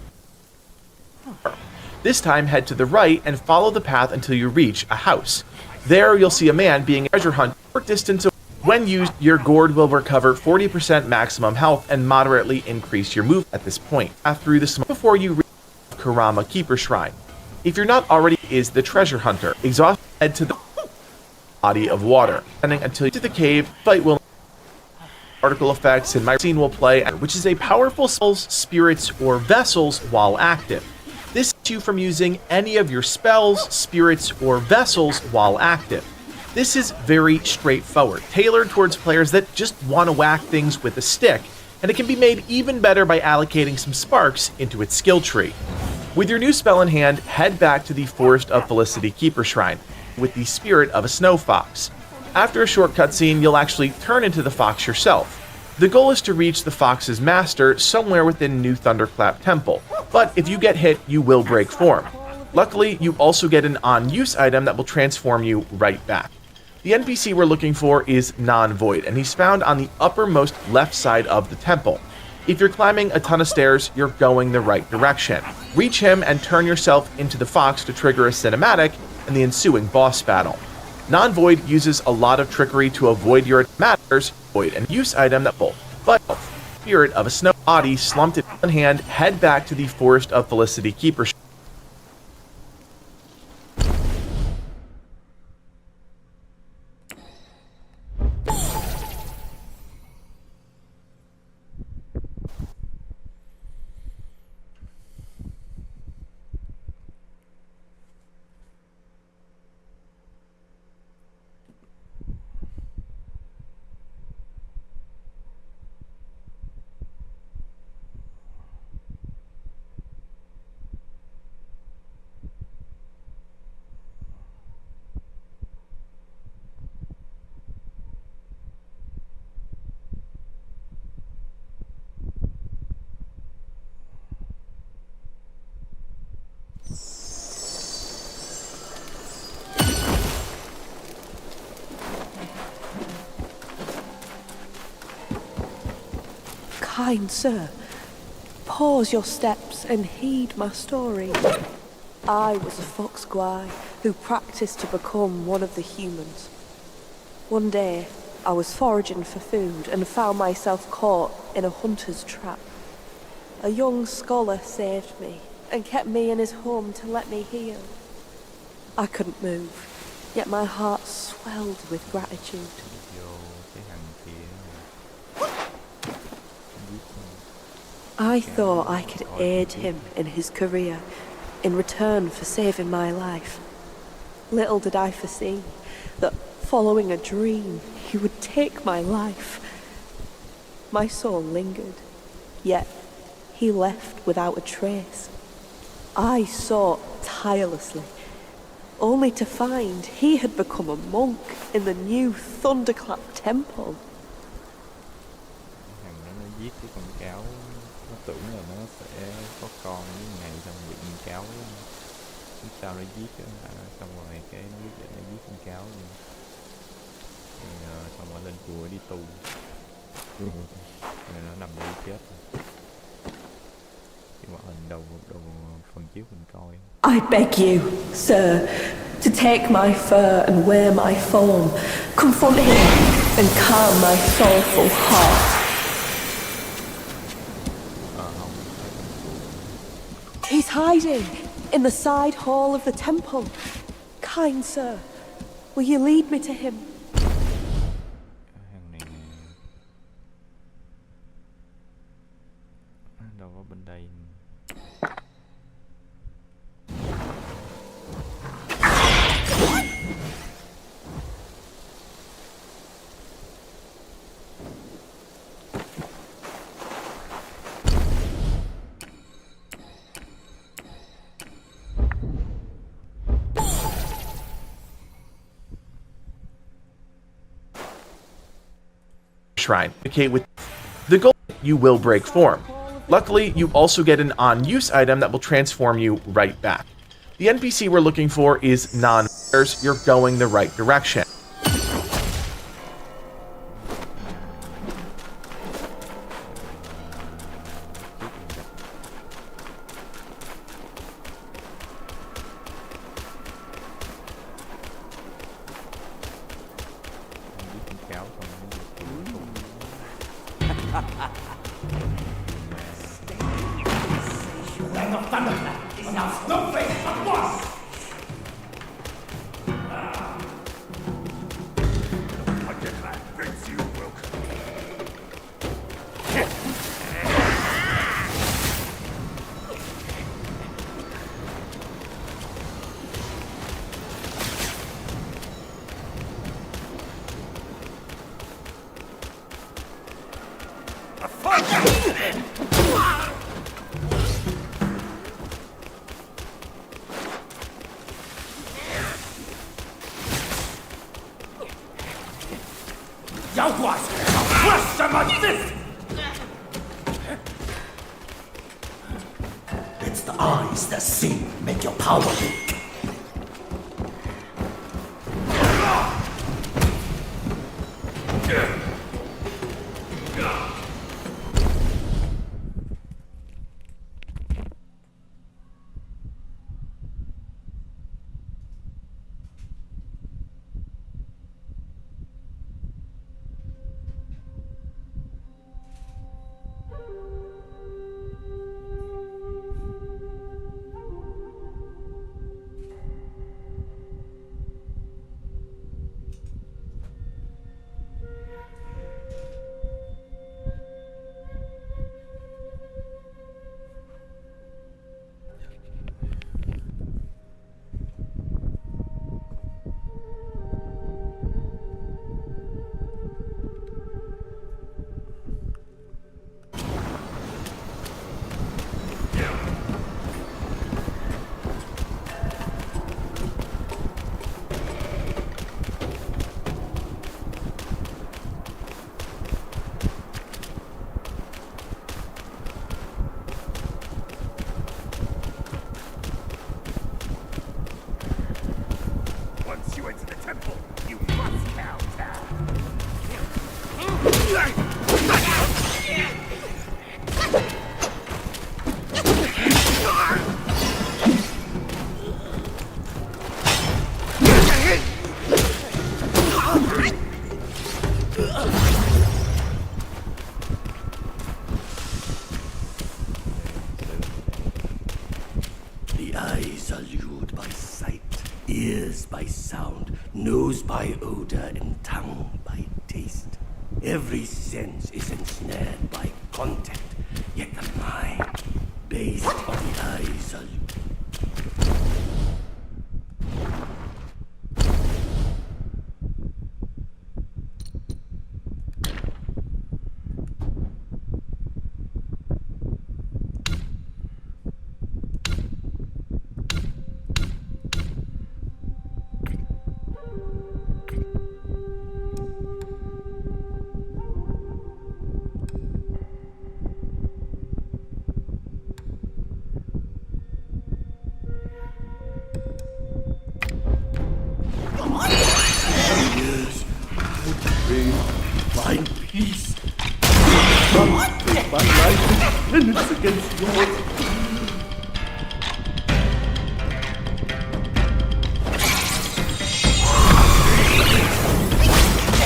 This time, head to the right and follow the path until you reach a house. There, you'll see a man being a treasure hunt short distance away. When used, your gourd will recover 40% maximum health and moderately increase your move at this point. Through the smoke before you reach Kurama Keeper Shrine. If you're not already, is the treasure hunter. Exhaust, head to the body of water. Until you get to the cave, fight will particle effects and my scene will play, which is a powerful spells, spirits, or vessels while active. This keeps you from using any of your spells, spirits, or vessels while active. This is very straightforward, tailored towards players that just want to whack things with a stick, and it can be made even better by allocating some sparks into its skill tree. With your new spell in hand, head back to the Forest of Felicity Keeper Shrine with the spirit of a snow fox. After a short cutscene, you'll actually turn into the fox yourself. The goal is to reach the fox's master somewhere within New Thunderclap Temple, but if you get hit, you will break form. Luckily, you also get an on-use item that will transform you right back. The NPC we're looking for is Non-Void, and he's found on the uppermost left side of the temple. If you're climbing a ton of stairs, you're going the right direction. Reach him and turn yourself into the fox to trigger a cinematic and the ensuing boss battle. Non-Void uses a lot of trickery to avoid your matters, void and use item that will, but spirit of a snow body slumped in one hand, head back to the Forest of Felicity Keeper. Kind sir, pause your steps and heed my story. I was a fox guy who practiced to become one of the humans. One day, I was foraging for food and found myself caught in a hunter's trap. A young scholar saved me and kept me in his home to let me heal. I couldn't move, yet my heart swelled with gratitude. I thought I could aid him in his career in return for saving my life. Little did I foresee that following a dream, he would take my life. My soul lingered, yet he left without a trace. I sought tirelessly, only to find he had become a monk in the new Thunderclap Temple. Giết cái con cáo, nó tưởng là nó sẽ có con với ngày xong bị con cáo biết sao nó giết á, xong rồi cái nó quyết định nó giết con cáo luôn. Thì xong rồi lên chùa đi tu rồi nó nằm đây chết rồi. Cái mà hình đầu phần chiếu mình coi. I beg you, sir, to take my fur and wear my form, confront him and calm my sorrowful heart. He's hiding in the side hall of the temple. Kind sir, will you lead me to him? Đâu có bên đây. Shrine. Okay, with the goal, you will break form. Luckily, you also get an on-use item that will transform you right back. The NPC we're looking for is non-bears. You're going the right direction. It's the eyes that see make your power weak. The eyes are lured by sight, ears by sound, nose by odor, and tongue by taste. Every sense is ensnared by contact, yet the mind, based on the eyes, are find peace. Take my life and it's against yours.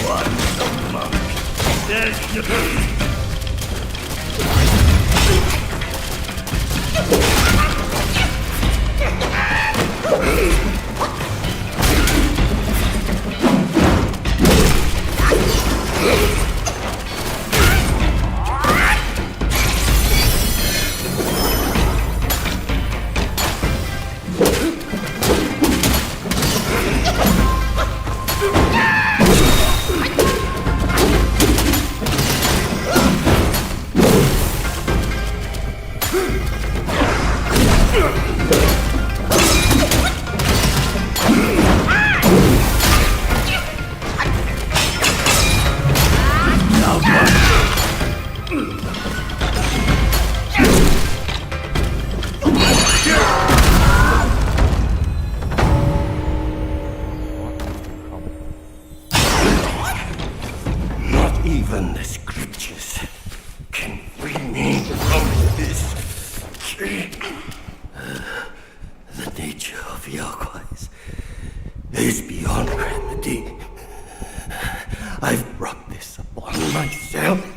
Once a monk, there's your even the scriptures can free me from this. The nature of Yaquais is beyond remedy. I've brought this upon myself.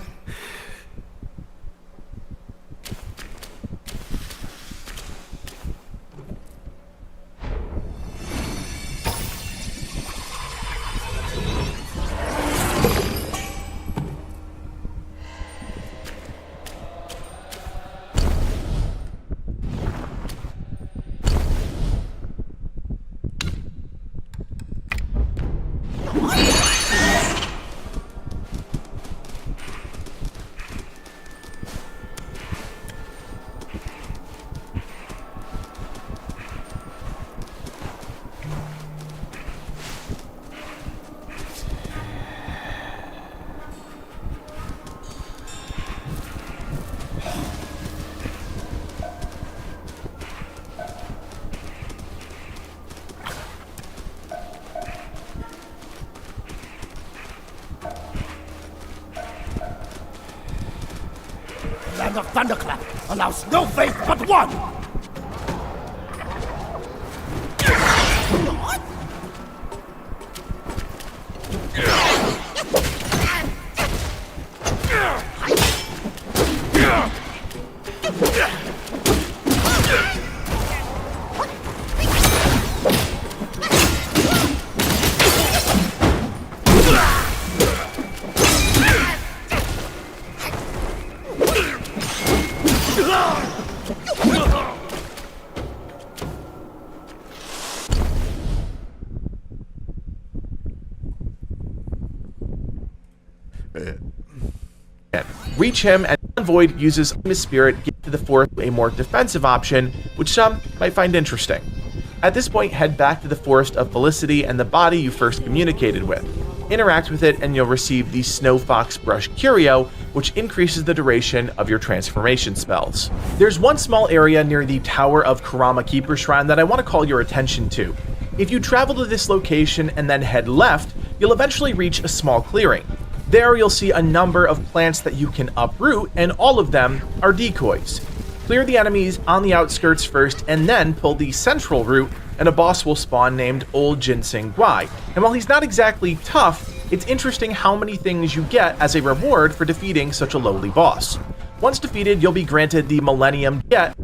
Land of Thunderclap allows no faith but one! Reach him, and Void uses his spirit, give to the forest a more defensive option, which some might find interesting. At this point, head back to the Forest of Felicity and the body you first communicated with. Interact with it and you'll receive the Snow Fox Brush Curio, which increases the duration of your transformation spells. There's one small area near the Tower of Karama Keeper Shrine that I want to call your attention to. If you travel to this location and then head left, you'll eventually reach a small clearing. There you'll see a number of plants that you can uproot, and all of them are decoys. Clear the enemies on the outskirts first, and then pull the central route, and a boss will spawn named Old Ginseng Guai. And while he's not exactly tough, it's interesting how many things you get as a reward for defeating such a lowly boss. Once defeated, you'll be granted the Millennium Jet.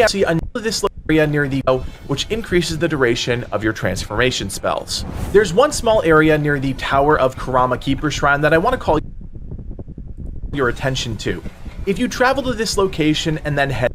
See another this area near the which increases the duration of your transformation spells. There's one small area near the Tower of Kurama Keeper Shrine that I want to call your attention to. If you travel to this location and then head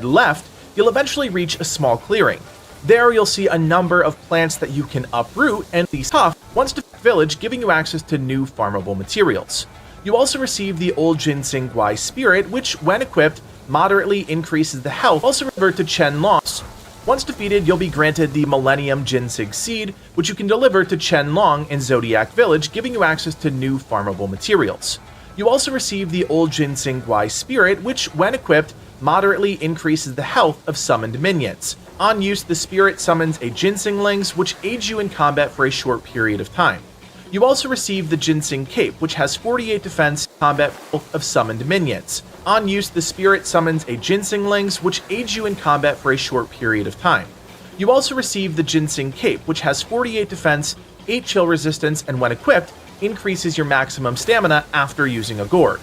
left, you'll eventually reach a small clearing. There you'll see a number of plants that you can uproot and these tough once to village, giving you access to new farmable materials. You also receive the old Ginseng Guai Spirit, which when equipped moderately increases the health. Also revert to Chen Long. Once defeated, you'll be granted the Millennium Ginseng Seed, which you can deliver to Chen Long in Zodiac Village, giving you access to new farmable materials. You also receive the old Ginseng Guai Spirit, which when equipped moderately increases the health of summoned minions. On use, the spirit summons a Ginseng Lings, which aids you in combat for a short period of time. You also receive the Ginseng Cape, which has 48 defense combat of summoned minions. On use, the spirit summons a Ginseng Lings, which aids you in combat for a short period of time. You also receive the Ginseng Cape, which has 48 defense, 8 chill resistance, and when equipped, increases your maximum stamina after using a gourd.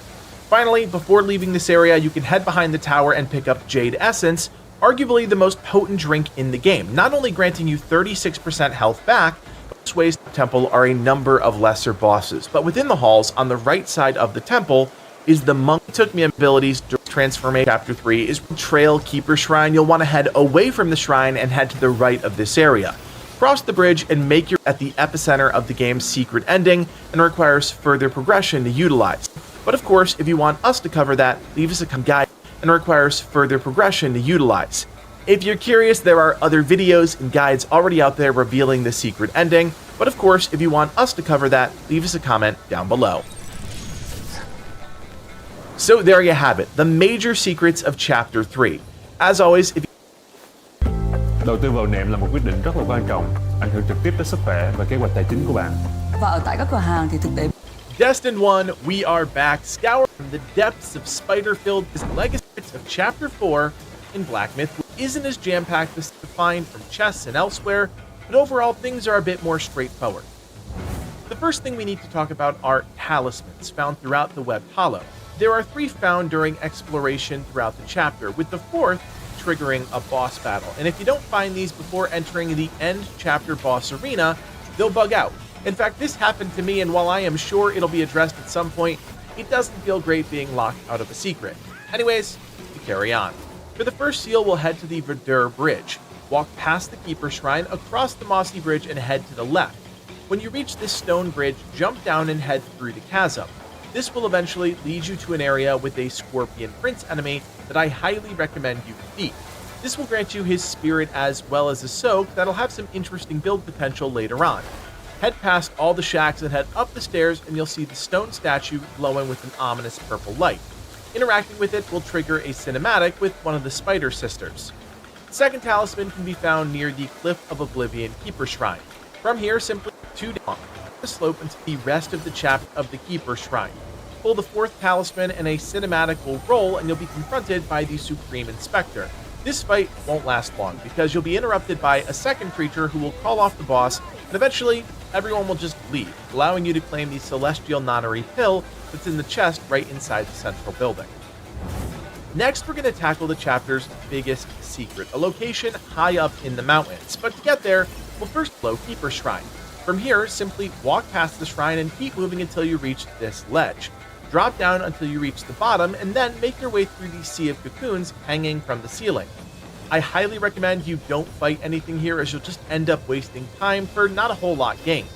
Finally, before leaving this area, you can head behind the tower and pick up Jade Essence, arguably the most potent drink in the game, not only granting you 36% health back, but this way's temple are a number of lesser bosses. But within the halls, on the right side of the temple, is the monk who took me abilities to transformation. Chapter 3 is Trail Keeper Shrine. You'll want to head away from the shrine and head to the right of this area. Cross the bridge and make your at the epicenter of the game's secret ending and requires further progression to utilize. But of course, if you want us to cover that, leave us a guide and requires further progression to utilize. If you're curious, there are other videos and guides already out there revealing the secret ending, but of course, if you want us to cover that, leave us a comment down below. So there you have it, the major secrets of Chapter 3. As always, if đầu tư vào nệm là một quyết định rất là quan trọng, ảnh hưởng trực tiếp tới sức khỏe và kế hoạch tài chính của bạn. Và ở tại các cửa hàng thì thực tế Destined 1, we are back, scouring the depths of Spider-Filled legacy of Chapter 4 in Black Myth, which isn't as jam-packed as to find from chests and elsewhere, but overall things are a bit more straightforward. The first thing we need to talk about are talismans found throughout the Webbed Hollow. There are 3 found during exploration throughout the chapter, with the 4th triggering a boss battle. And if you don't find these before entering the end chapter boss arena, they'll bug out. In fact, this happened to me, and while I am sure it'll be addressed at some point, it doesn't feel great being locked out of a secret. Anyways, to carry on. For the first seal, we'll head to the Verdure Bridge. Walk past the Keeper Shrine, across the mossy bridge, and head to the left. When you reach this stone bridge, jump down and head through the chasm. This will eventually lead you to an area with a Scorpion Prince enemy that I highly recommend you defeat. This will grant you his spirit as well as a soak that'll have some interesting build potential later on. Head past all the shacks and head up the stairs and you'll see the stone statue glowing with an ominous purple light. Interacting with it will trigger a cinematic with one of the Spider Sisters. The second talisman can be found near the Cliff of Oblivion Keeper Shrine. From here, simply 2 down the slope into the rest of the chapter of the Keeper Shrine. Pull the fourth talisman and a cinematic will roll and you'll be confronted by the Supreme Inspector. This fight won't last long because you'll be interrupted by a second creature who will call off the boss, and eventually everyone will just leave, allowing you to claim the Celestial Nonary Pill that's in the chest right inside the central building. Next, we're going to tackle the chapter's biggest secret, a location high up in the mountains. But to get there, we'll first blow Keeper Shrine. From here, simply walk past the shrine and keep moving until you reach this ledge. Drop down until you reach the bottom, and then make your way through the sea of cocoons hanging from the ceiling. I highly recommend you don't fight anything here, as you'll just end up wasting time for not a whole lot gained.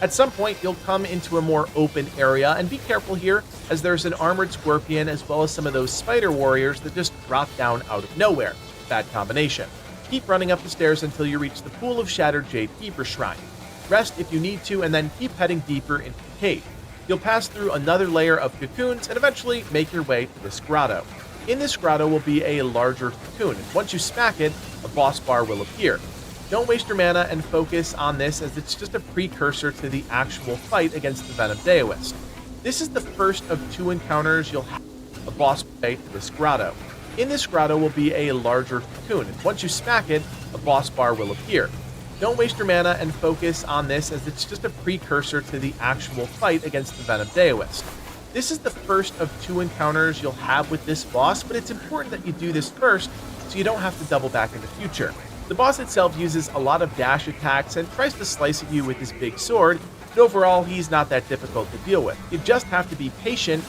At some point, you'll come into a more open area, and be careful here, as there's an armored scorpion as well as some of those spider warriors that just drop down out of nowhere. Bad combination. Keep running up the stairs until you reach the Pool of Shattered Jade Keeper Shrine. Rest if you need to, and then keep heading deeper into the cave. You'll pass through another layer of cocoons and eventually make your way to this grotto. In this grotto will be a larger cocoon, and once you smack it, a boss bar will appear. Don't waste your mana and focus on this, as it's just a precursor to the actual fight against the Venom Daoist. This is the first of 2 encounters you'll have a boss way to this grotto. In this grotto will be a larger cocoon, and once you smack it, a boss bar will appear. Don't waste your mana and focus on this, as it's just a precursor to the actual fight against the Venom Daoist. This is the first of 2 encounters you'll have with this boss, but it's important that you do this first so you don't have to double back in the future. The boss itself uses a lot of dash attacks and tries to slice at you with his big sword, but overall he's not that difficult to deal with. You just have to be patient.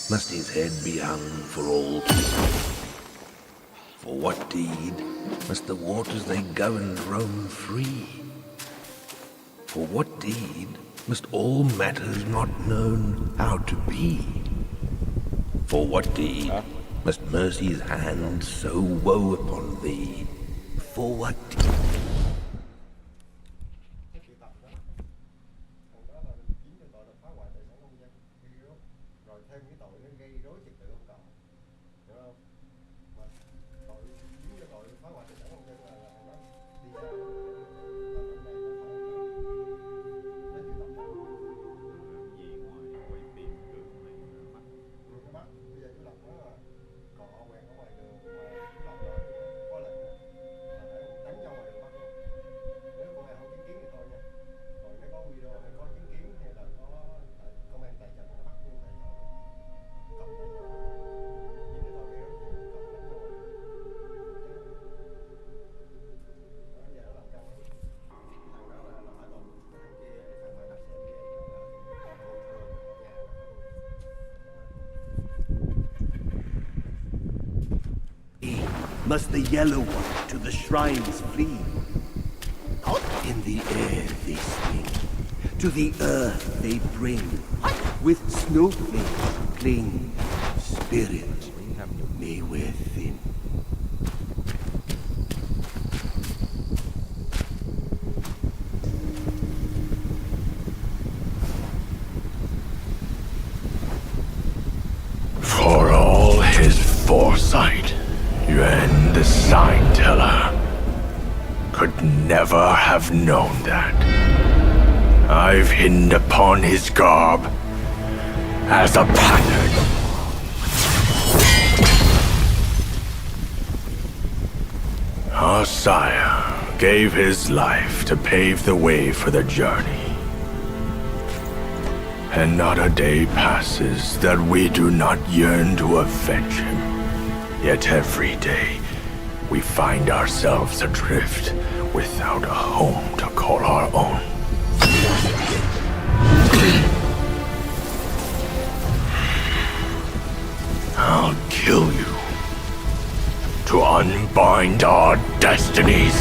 Must his head be hung for all to see? For what deed must the waters they govern roam free? For what deed must all matters not known how to be? For what deed must mercy's hand so woe upon thee? For what deed? must the Yellow One to the shrines flee. In the air they swing, to the earth they bring, with snowflakes cling, spirit may wear thin. For all his foresight, Yuan the Sign Teller could never have known that. I've hidden upon his garb as a pattern. Our sire gave his life to pave the way for the journey. And not a day passes that we do not yearn to avenge him. Yet every day, we find ourselves adrift without a home to call our own. I'll kill you to unbind our destinies.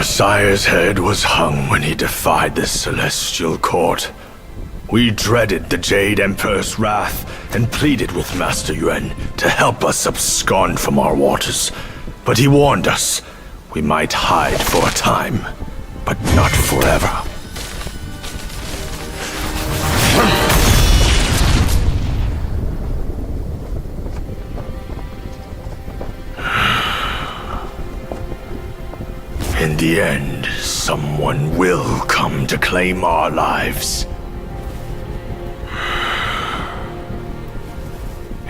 sire's head was hung when he defied the celestial court. We dreaded the Jade Emperor's wrath and pleaded with Master Yuan to help us abscond from our waters. But he warned us we might hide for a time, but not forever. In the end, someone will come to claim our lives.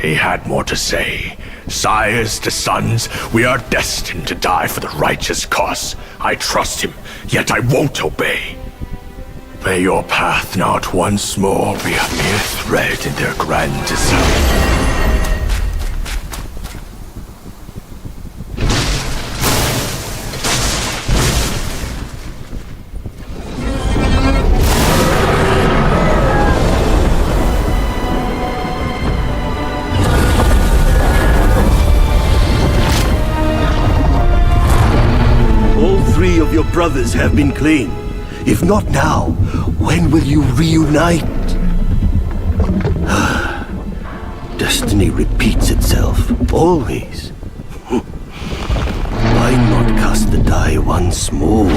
He had more to say. Sires to sons, we are destined to die for the righteous cause. I trust him, yet I won't obey. May your path not once more be a mere thread in their grand design. Your brothers have been claimed. If not now, when will you reunite? Destiny repeats itself, always. Why not cast the die once more?